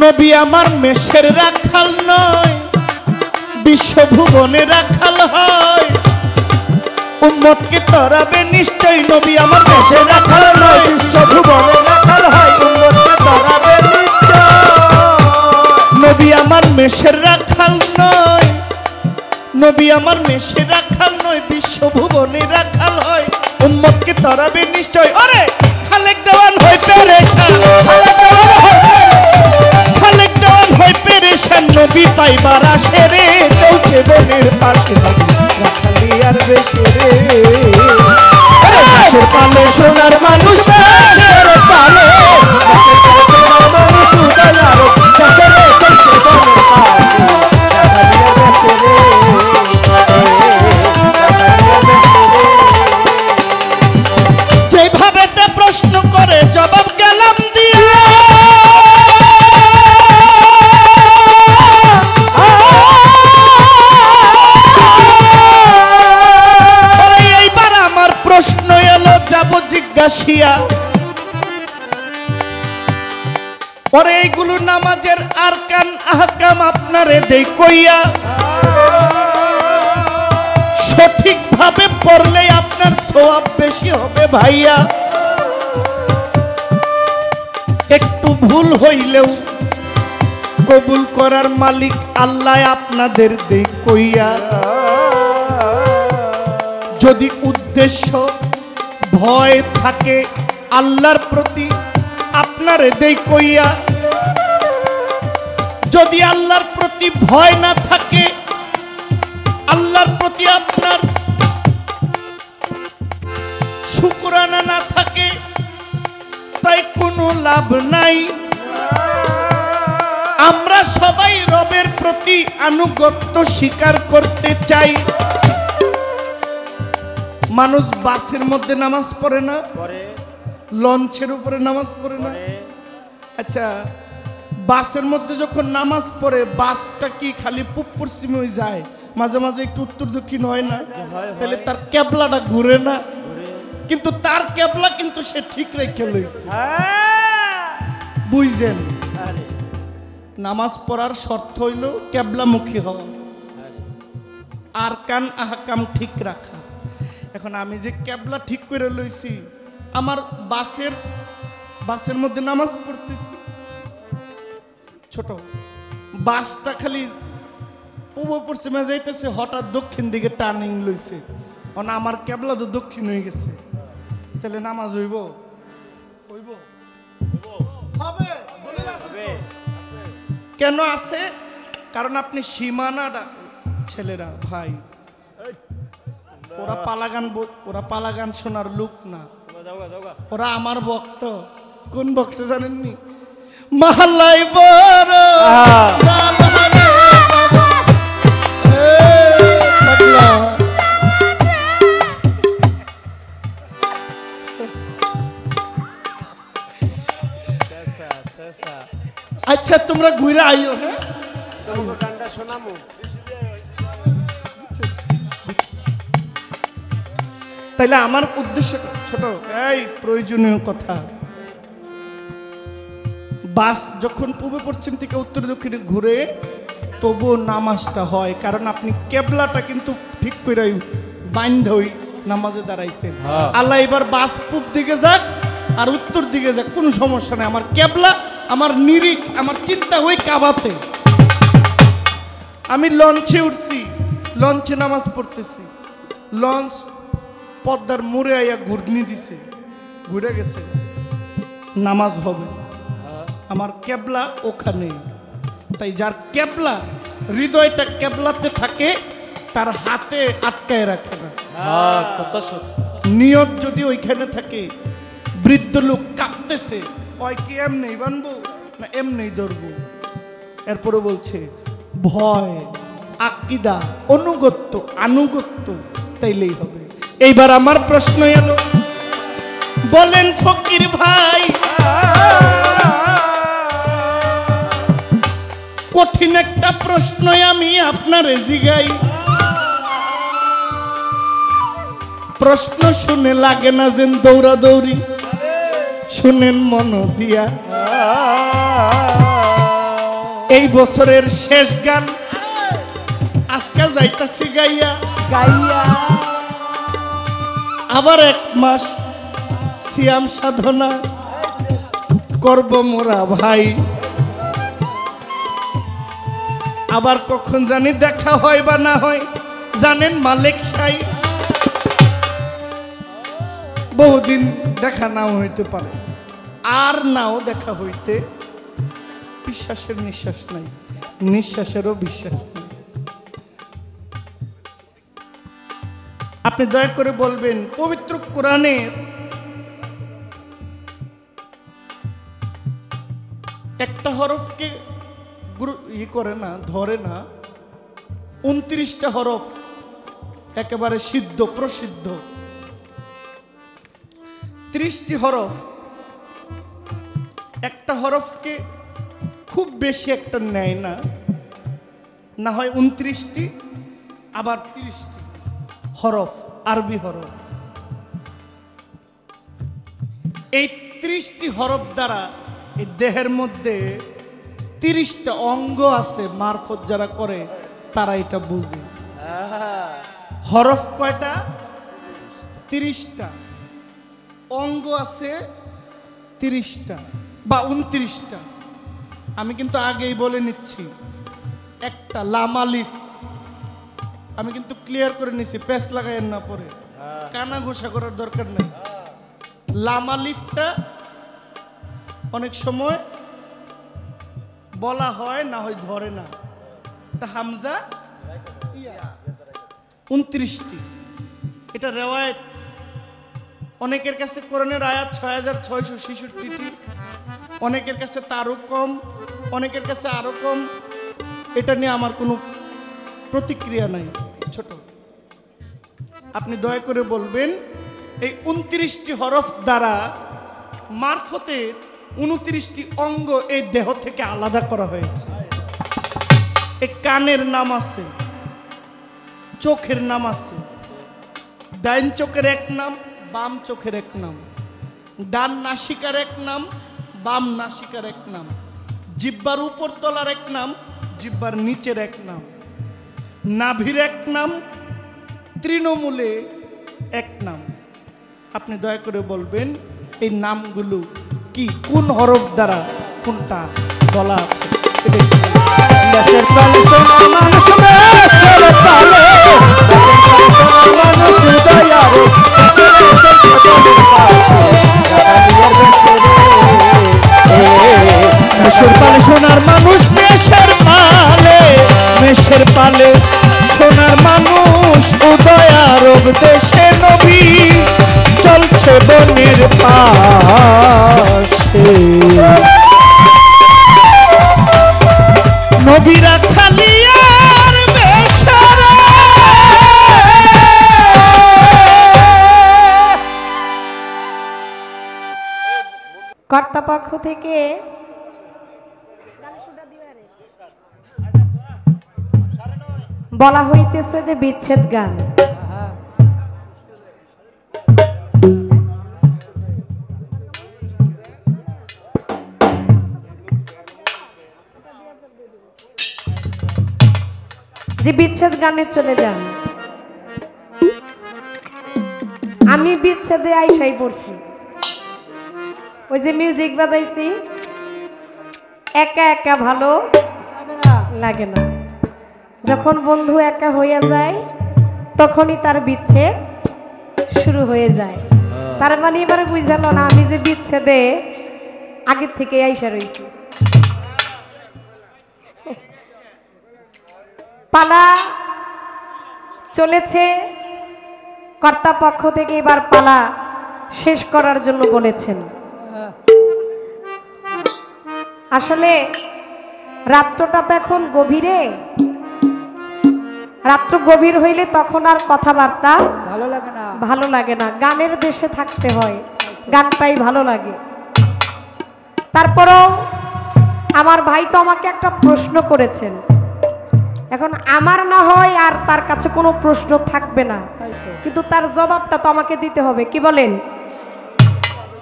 নবী আমার মেষের রাখাল নয়, বিশ্বভুবনে রাখাল হয়। উম্মতকে তরাবে নিশ্চয়, নবী আমার মেষের রাখাল নয়, বিশ্বভুবনে রাখাল হয়। উম্মতকে তরাবে নিশ্চয়। নবী আমার মেষের রাখাল নয়, নবী আমার মেষের রাখাল নয়, বিশ্বভুবনে রাখাল হয়। উম্মতকে তরাবে নিশ্চয়। ওরে খালেক দেওয়ান হয় পেরেশান, খালেক দেওয়ান হয় পেরেশান। নবী পাইবার আসে রে, চলছে বনের পাশে রাখালি আর বেশে রে। মেষের পালে সোনার মানুষ, মেষের পালে, মেষের পালে সোনার মানুষ, উদয় আরব দেশে রে, চলছে বনের পাশে রাখালি আর বেশে রে, রাখালি আর বেশে রে। যেভাবে তে প্রশ্ন করে জবাব গেলাম দিয়ে, এইবার আমার প্রশ্ন এলো, যাব জিজ্ঞাসিয়া। পরে এইগুলো নামাজের আরকান আহকাম আপনারে দেই কইয়া। সঠিকভাবে পড়লে আপনার সওয়াব বেশি হবে ভাইয়া। একটু ভুল হইলেও কবুল করার মালিক আল্লাহ আপনাদের দেই কইয়া। যদি উদ্দেশ্য ভয় থাকে আল্লাহর প্রতি, আপনারে দেই কইয়া। যদি আল্লাহর প্রতি ভয় না থাকে, আল্লাহর প্রতি আপনার শুকরানা না থাকে, তাই কোনো লাভ নাই। আমরা সবাই রবের প্রতি আনুগত্য স্বীকার করতে চাই। মানুষ বাসের মধ্যে নামাজ পড়ে না, লঞ্চের উপরে নামাজ পড়ে না। আচ্ছা, বাসের মধ্যে যখন নামাজ পড়ে বাসটা কি খালি পূব পশ্চিমে যায়, মাঝে মাঝে একটু উত্তর দক্ষিণ হয় না? তাহলে তার কেবলাটা ঘুরে না, কিন্তু তার কেবলা কিন্তু সে ঠিক রেখে লইছে। বুঝছেন? নামাজ পড়ার শর্ত হইল কেবলামুখী হওয়া, আর কান আহকাম ঠিক রাখা। এখন আমি যে কেবলা ঠিক করে লইছি, আমার বাসের মধ্যে নামাজ পড়তেছি, ছোট বাসটা খালি পূর্ব পশ্চিমে যাইতেছে, হঠাৎ দক্ষিণ দিকে টার্নিং লইছে, আমার কেবলা তো দক্ষিণ হয়ে গেছে, তাহলে নামাজ হইব? হইব? হবে? কেন আছে? কারণ আপনি সীমানাটা, ছেলেরা ভাই, ওরা পালাগান শোনার লোক না, ওরা আমার ভক্ত। কোন ভক্ত জানেননি? মহল্লাই বড় জালারে বাবা, পাগলা। আচ্ছা তোমরা ঘুরে আইও। হ্যাঁ, তাইলে আমার উদ্দেশ্য ছোট, এই প্রয়োজনীয় কথা, বাস যখন পূর্ব পশ্চিম থেকে উত্তর দক্ষিণে ঘুরে তবুও নামাজটা হয়, কারণ আপনি কেবলাটা কিন্তু ঠিক করে বাইন্ধই নামাজে দাঁড়াইছেন। আল্লাহ এবার বাস পূব দিকে যাক আর উত্তর দিকে যাক, কোনো সমস্যা নেই, আমার কেবলা, আমার নিরিখ, আমার চিন্তা হই কাবাতে। আমি লঞ্চে উঠছি, লঞ্চে নামাজ পড়তেছি, লঞ্চ পদ্মার মোড়ে আইয়া ঘুরনি দিছে, ঘুরে গেছে, নামাজ হবে, আমার কেবলা ওখানে। তাই যার কেবলা, হৃদয়টা কেবলাতে থাকে, তার হাতে আটকায় রাখে না। নিয়ত যদি ওইখানে থাকে, বৃদ্ধ লোক কাঁপতেছে, ওই কি এমনি বানবো না এমনি ধরবো? এরপরে বলছে ভয়, আকিদা, অনুগত্য, আনুগত্য, তাইলেই হবে। এইবার আমার প্রশ্ন এলো, বলেন ফকির ভাই, কঠিন একটা প্রশ্ন আমি আপনারে জিগাই, প্রশ্ন শুনে লাগে না যেন দৌড়াদৌড়ি, শুনেন মন দিয়া। এই বছরের শেষ গান আজকে যাইতাছি গাইয়া, আবার 1 মাস সিয়াম সাধনা করব মোরা ভাই, আবার কখন জানি দেখা হয় বা না হয়, জানেন মালিক সাই, বহুদিন দেখা নাও হইতে পারে, আর নাও দেখা হইতে, বিশ্বাসের নিঃশ্বাস নাই, নিঃশ্বাসেরও বিশ্বাস নাই। আপনি দয়া করে বলবেন, পবিত্র কোরআনের একটা হরফকে করে না, ধরে না, 29টা হরফ একেবারে সিদ্ধ প্রসিদ্ধ, 30টি হরফ, একটা হরফকে খুব বেশি একটা নেয় না, না হয় 29টি, আবার 30টি হরফ, আরবি হরফ। এই 30টি হরফ দ্বারা এই দেহের মধ্যে 30টা অঙ্গ আছে, মারফত যারা করে তারা এটা বুঝে। হরফ কয়টা? 30টা, অঙ্গ আছে 30টা বা 29টা। আমি কিন্তু আগেই বলে নিচ্ছি, একটা লামালিফ আমি কিন্তু ক্লিয়ার করে নিছি, পেস লাগাইয়েন না, পরে কানা ঘোষা করার দরকার নেই। লামালিফটা অনেক সময় বলা হয়, না হয় ধরে না, তা হামজা 29টি, এটা রেওয়ায়েত। অনেকের কাছে কোরআনের আয়াত 6666টি, অনেকের কাছে তারও কম, অনেকের কাছে আরো কম, এটা নিয়ে আমার কোনো প্রতিক্রিয়া নাই। ছোট, আপনি দয়া করে বলবেন, এই 29টি হরফ দ্বারা মারফতের 29টি অঙ্গ এই দেহ থেকে আলাদা করা হয়েছে। এই কানের নাম আছে, চোখের নাম আছে, ডাইন চোখের এক নাম, বাম চোখের এক নাম, ডান নাসিকার এক নাম, বাম নাসিকার এক নাম, জিহ্বার উপর তলার এক নাম, জিহ্বার নিচের এক নাম, নাভির এক নাম, তৃণমূলে এক নাম। আপনি দয়া করে বলবেন এই নামগুলো কি, কোন হরফ দ্বারা কোনটা বলা আছে? দেশের প্রাণে সোনার মানুষ, দেশের প্রাণে মানুষ দয়ারে, দেশের পালে সোনার মানুষ, দেশের পালে, দেশের পালে সোনার মানুষ উদয়ারব দেশে নবী চলছে বনের পাশে। নবীরা খালিয়ার বেশারা, কর্তাপক্ষ থেকে বলা হইতেছে যে বিচ্ছেদ গান। যে বিচ্ছেদ গানে চলে যান। আমি বিচ্ছেদে আইসাই পড়ছি, ওই যে মিউজিক বাজাইছি, একা একা ভালো লাগে না। যখন বন্ধু একা হইয়া যায় তখনই তার বিচ্ছেদ শুরু হয়ে যায়। তার মানে এবারে বুঝালো না আমি যে বিচ্ছেদে আগের থেকে আইসা রয়েছি। পালা চলেছে, কর্তাপক্ষ থেকে এবার পালা শেষ করার জন্য বলেছেন। আসলে রাত্রটা তো এখন গভীরে, রাত্র গভীর হইলে তখন আর কথাবার্তা ভালো লাগে না। গানের দেশে থাকতে হয়, গানটাই ভালো লাগে। তারপরও আমার ভাই তো আমাকে একটা প্রশ্ন করেছেন, এখন আমার না হয় আর তার কাছে কোনো প্রশ্ন থাকবে না, কিন্তু তার জবাবটা তো আমাকে দিতে হবে, কি বলেন?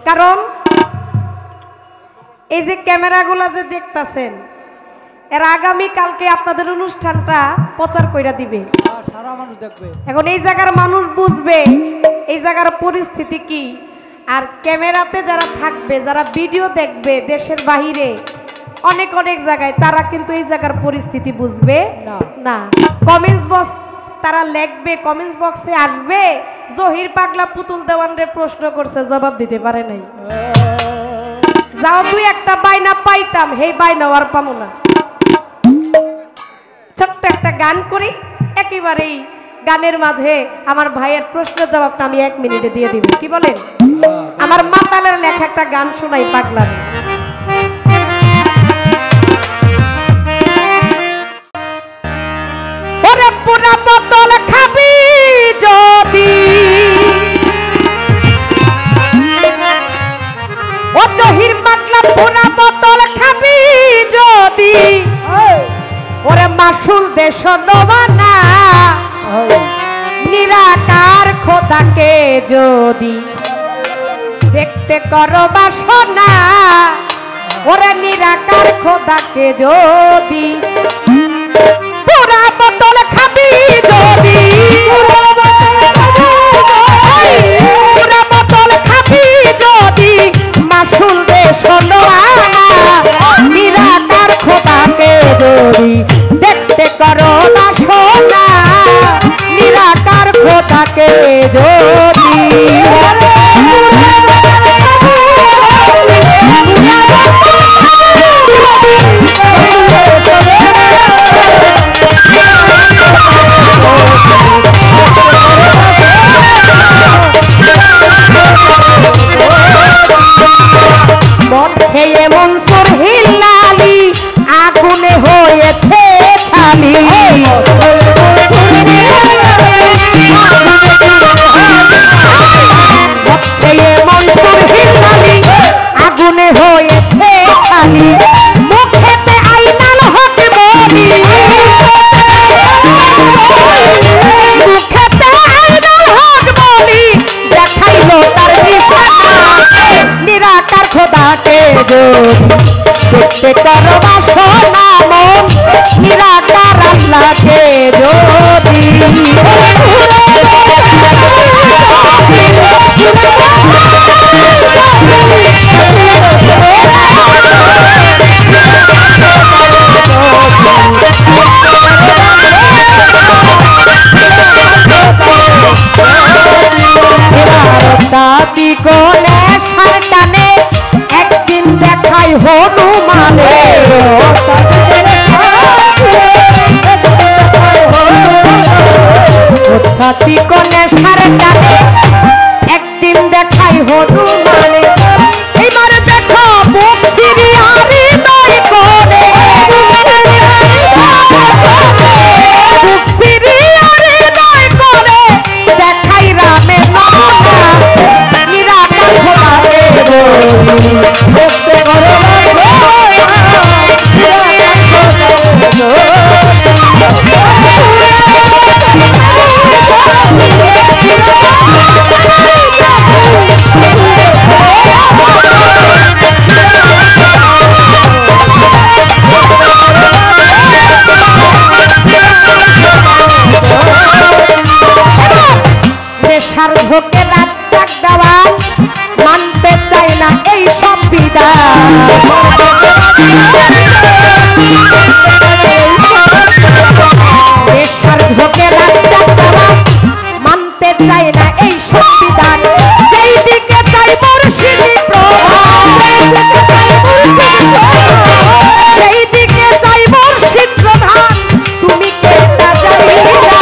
কারণ এই যে ক্যামেরাগুলা যে দেখতাছেন, এর আগামী কালকে আপনাদের অনুষ্ঠানটা প্রচার কইরা দিবে, সারা মানুষ দেখবে। এখন এই জায়গার মানুষ বুঝবে এই জায়গার পরিস্থিতি কি। আর ক্যামেরাতে যারা থাকবে, যারা ভিডিও দেখবে দেশের বাহিরে অনেক অনেক জায়গায়, তারা কিন্তু এই জায়গার পরিস্থিতি বুঝবে না। কমেন্টস বক্স তারা লিখবে, কমেন্টস বক্সে আসবে, জহির পাগলা পুতুল দেওয়ানরে প্রশ্ন করছে, জবাব দিতে পারে নাই। যাও তুই একটা বাইনা পাইতাম, হেই বাইনা আর পাবো না। ছোট্ট একটা গান করি, একেবারেই গানের মাঝে আমার ভাইয়ের প্রশ্নের জবাবটা আমি 1 মিনিটে দিয়ে দিব, কি বলেন? আমার মাতালের লেখা একটা গান শোনাই পাগলা। ওরে পুরা বোতল খাবি যদি, ও জহির পাগলা পুরা বোতল খাবি যদি, ওরে মাসুল দেশ লোবানা নিরাকার খোদাকে যদি দেখতে করো বাসনা, ওরে নিরাকার খোদাকে যদি পুরা বোতল খাবি যদি, পুরা বোতল খাবি যদি মাসুল দেশ লোবানা নিরাকার খোদাকে যদি দেখতে করো বাসনা, নিরাকার খোদাকে যদি দেখতে করবা সোনা মন নিরাকার আল্লাহকে যদি দাদি কোনে সরকানে একদিন দেখাই হনুমানে দাদি কোনে সরকানে একদিন দেখাই হনুমানে এবার দেখো বুক সিরিয়ারি দই করে বুক সিরিয়ারি দই করে দেখাই রামে নমনা নিরাকার খোদারে দেখতে করো নেশার ঝোঁকে রাত চাক দেওয়া মানতে চাই না এই সব বিধান নেশার ঝোঁকে রাত চাক দেওয়া মানতে চাই না এই সব বিধান যেই দিকে চাই মুর্শিদি প্রধান সেই দিকে চাই মুর্শিদ প্রধান তুমি কে তা জানি না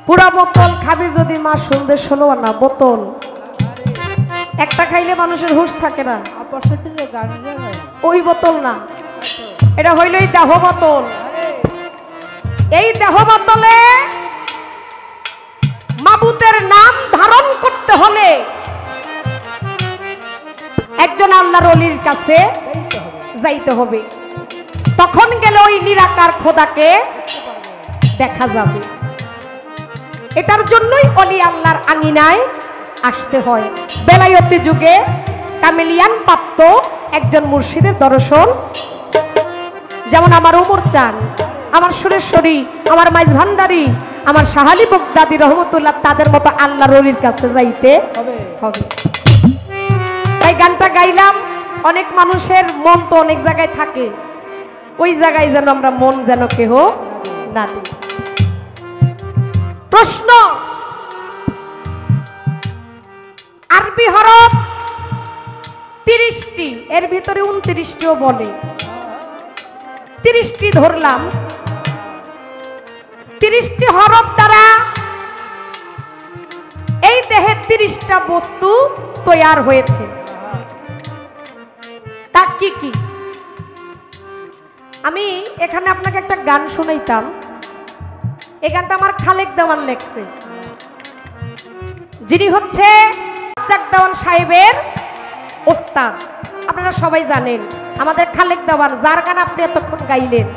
পুরা বোতল খাবি যদি মা শুনতে শোনো না বোতল একটা খাইলে মানুষের হুঁশ থাকে না ওই বোতল না এটা হইল এই দেহ বোতল এই দেহ বোতলে মাবুতের নাম ধারণ করতে হলে একজন আল্লাহর ওলির কাছে যাইতে হবে তখন গেলে ওই নিরাকার খোদাকে দেখা যাবে এটার জন্যই অলি আল্লাহর আঙিনায় আসতে হয় বেলায়েতি যুগে কামেলিয়ান প্রাপ্ত একজন মুর্শিদের দর্শন যেমন আমার উমর চান আমার সুরেশ্বরী আমার মাইজ ভান্ডারী আমার শাহালি বগদাদি রহমতুল্লাহ তাদের মতো আল্লাহর ওলির কাছে যাইতে হবে তাই গানটা গাইলাম অনেক মানুষের মন তো অনেক জায়গায় থাকে ওই জায়গায় যেন আমরা মন যেন কেহ না দিই প্রশ্ন আরবি হরফ 30টি এর ভিতরে 29টিও বলে 30টি ধরলাম 30টি হরফ দ্বারা এই দেহে 30টা বস্তু তৈয়ার হয়েছে তা কি কি আমি এখানে আপনাকে একটা গান শুনাইতাম এই গানটা আমার খালেক দেওয়ান লেখছে যিনি হচ্ছে চাক দেওয়ান সাহেবের ওস্তাদ আপনারা সবাই জানেন আমাদের খালেক দেওয়ান যার গান আপনি এতক্ষণ গাইলেন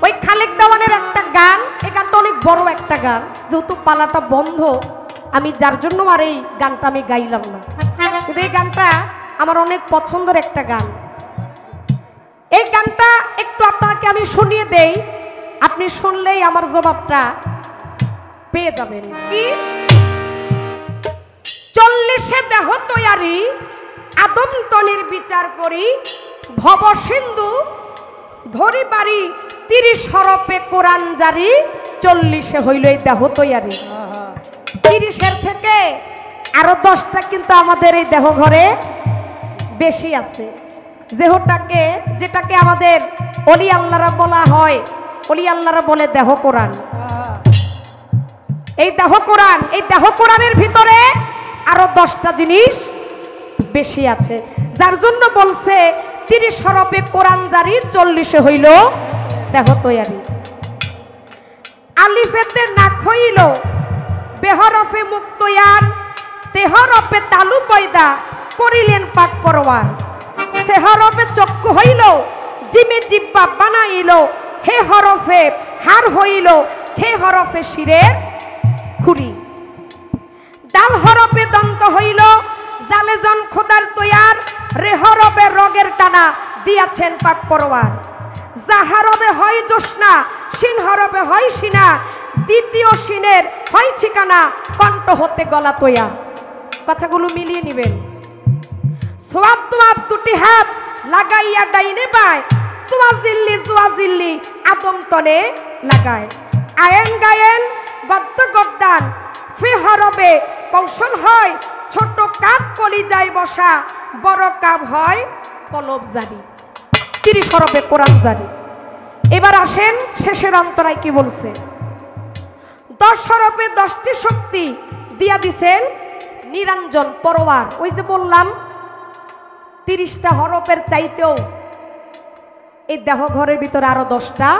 ওই খালেক দেওয়ানের একটা গান এই গানটা অনেক বড় একটা গান যেহেতু পালাটা বন্ধ আমি যার জন্য আর এই গানটা আমি গাইলাম না কিন্তু এই গানটা আমার অনেক পছন্দের একটা গান এই গানটা একটু আপনাকে আমি শুনিয়ে দেই আপনি শুনলেই আমার জবাবটা পেয়ে যাবেন কি 40 দেহ তৈয়ারি আদম তনির বিচার করি ভব সিন্ধু ধরি বাড়ি 30 হরফে কোরআন জারি 40 হইল এই দেহ তৈয়ারি 30-এর থেকে আরো 10টা কিন্তু আমাদের এই দেহ ঘরে বেশি আছে যেটাকে আমাদের অলি আল্লাহরা বলা হয় অলি আল্লাহরা বলে দেহ কোরআন এই দেহ কোরআনের ভিতরে আরো 10টা জিনিস বেশি আছে যার জন্য বলছে 30 হরফে কোরআন জারি 40 হইল দেহ তৈয়ারি। আলিফেতে নাক হইল বেহরফে মুখ তৈয়ার, তেহরফে তালু পয়দা করিলেন পাক পরওয়ার। সেহরফে চক্ষু হইল জিমে জিব্বা বানাইল, হে হরফে হার হইল হে হরফে শিরের খুরি। দাল হরফে দন্ত হইল জালে জন খোদার তৈয়ার, রে হরফে রগের টানা দিয়াছেন পাক পরওয়ার। যা হরফে হয় জোসনা শিন হরফে হয় সিনা, দ্বিতীয় সিনের হয় ঠিকানা কণ্ঠ হতে গলা তৈয়ার। কথাগুলো মিলিয়ে নেবেন। সোয়াব তোয়াব দুটি হাত লাগাইয়া ডাইনে বায়, তুয়া জিল্লি জুয়া জিল্লি আদম তনে লাগায়। আয়েন গায়েন গদ্দ গদ্দান ফি হরবে কৌশল হয়, ছোট কাপ কলি যায় বসা, বড় কাপ হয় কলব জারি। 30 হরবে কোরআন জারি। এবার আসেন শেষের অন্তরায় কি বলছে। 10 হরবে 10টি শক্তি দিয়া দিছেন নিরঞ্জন পরওয়ার। ওই যে বললাম 30টা হরফের চাইতেও এই দেহ ঘরের ভিতরে আরো 10টা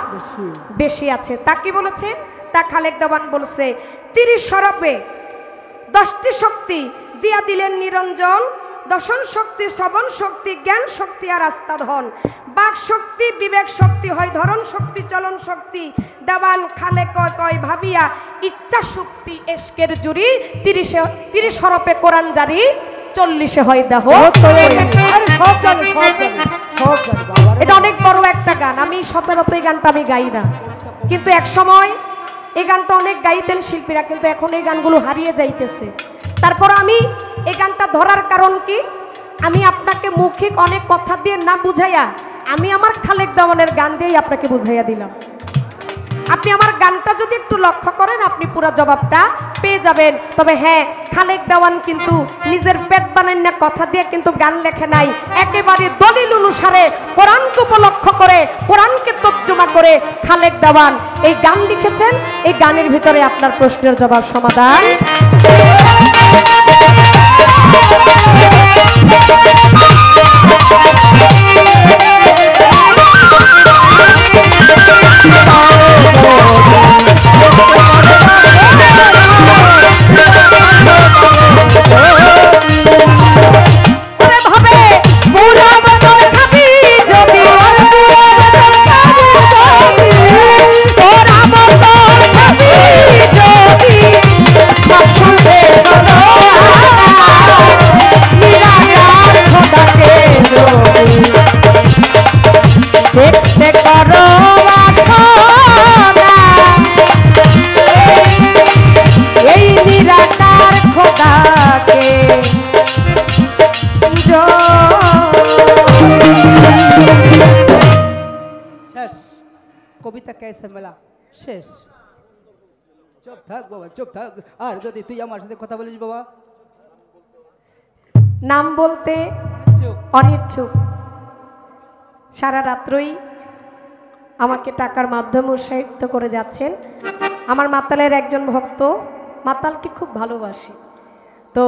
বেশি আছে। তা কি বলেছে? তা খালেক দেওয়ান বলছে 30 হরফে 10টি শক্তি দিয়া দিলেন নিরঞ্জন, দর্শন শক্তি, শ্রবণ শক্তি, জ্ঞান শক্তি আর আস্থা ধন। বাক শক্তি, বিবেক শক্তি হয় ধরন শক্তি, চলন শক্তি। দেওয়ান খালে কয় কয় ভাবিয়া ইচ্ছা শক্তি এশকের জুরি। 30 হরফে কোরআন জারি, 40 হয় দেহ। এটা অনেক বড় একটা গান। আমি সচরাচর এই গানটা আমি গাই না, কিন্তু এক সময় এই গানটা অনেক গাইতেন শিল্পীরা, কিন্তু এখন এই গানগুলো হারিয়ে যাইতেছে। তারপর আমি এই গানটা ধরার কারণ কি, আমি আপনাকে মৌখিক অনেক কথা দিয়ে না বুঝাইয়া আমি আমার খালেক দেওয়ানের গান দিয়েই আপনাকে বুঝাইয়া দিলাম। আপনি আমার গানটা যদি একটু লক্ষ্য করেন আপনি পুরো জবাবটা পেয়ে যাবেন। তবে হ্যাঁ, খালেক দেওয়ান কিন্তু নিজের পেট বানান না কথা দিয়ে কিন্তু গান লেখে নাই, একেবারে দলিল অনুসারে কোরআনকে উপলক্ষ করে কোরআনকে তর্জমা করে খালেক দেওয়ান এই গান লিখেছেন। এই গানের ভিতরে আপনার প্রশ্নের জবাব সমাধান। কবিতা কেসে মেলা শেষ। চুপ থাক বাবা, চুপ থাক। আর যদি তুই আমার সাথে কথা বলিস বাবা। নাম বলতে অনিচ্ছুক, সারা রাত্রই আমাকে টাকার মাধ্যমে উৎসাহিত করে যাচ্ছেন। আমার মাতালের একজন ভক্ত, মাতালকে খুব ভালোবাসে, তো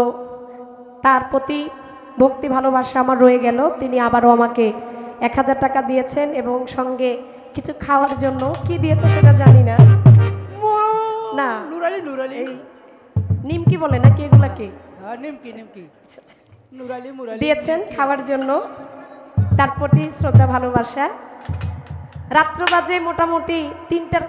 তার প্রতি ভক্তি ভালোবাসা আমার রয়ে গেল। তিনি আবারও আমাকে 1000 টাকা দিয়েছেন এবং সঙ্গে কিছু খাওয়ার জন্য কি দিয়েছে সেটা জানি না। না নুরালি নুরালি নিমকি বলে নাকি এগুলাকে? হ্যাঁ নিমকি নিমকি নুরালি মুরালি দিয়েছেন খাওয়ার জন্য। তার প্রতি শ্রদ্ধা ভালোবাসা। রাত্র বাজে মোটামুটি 3টার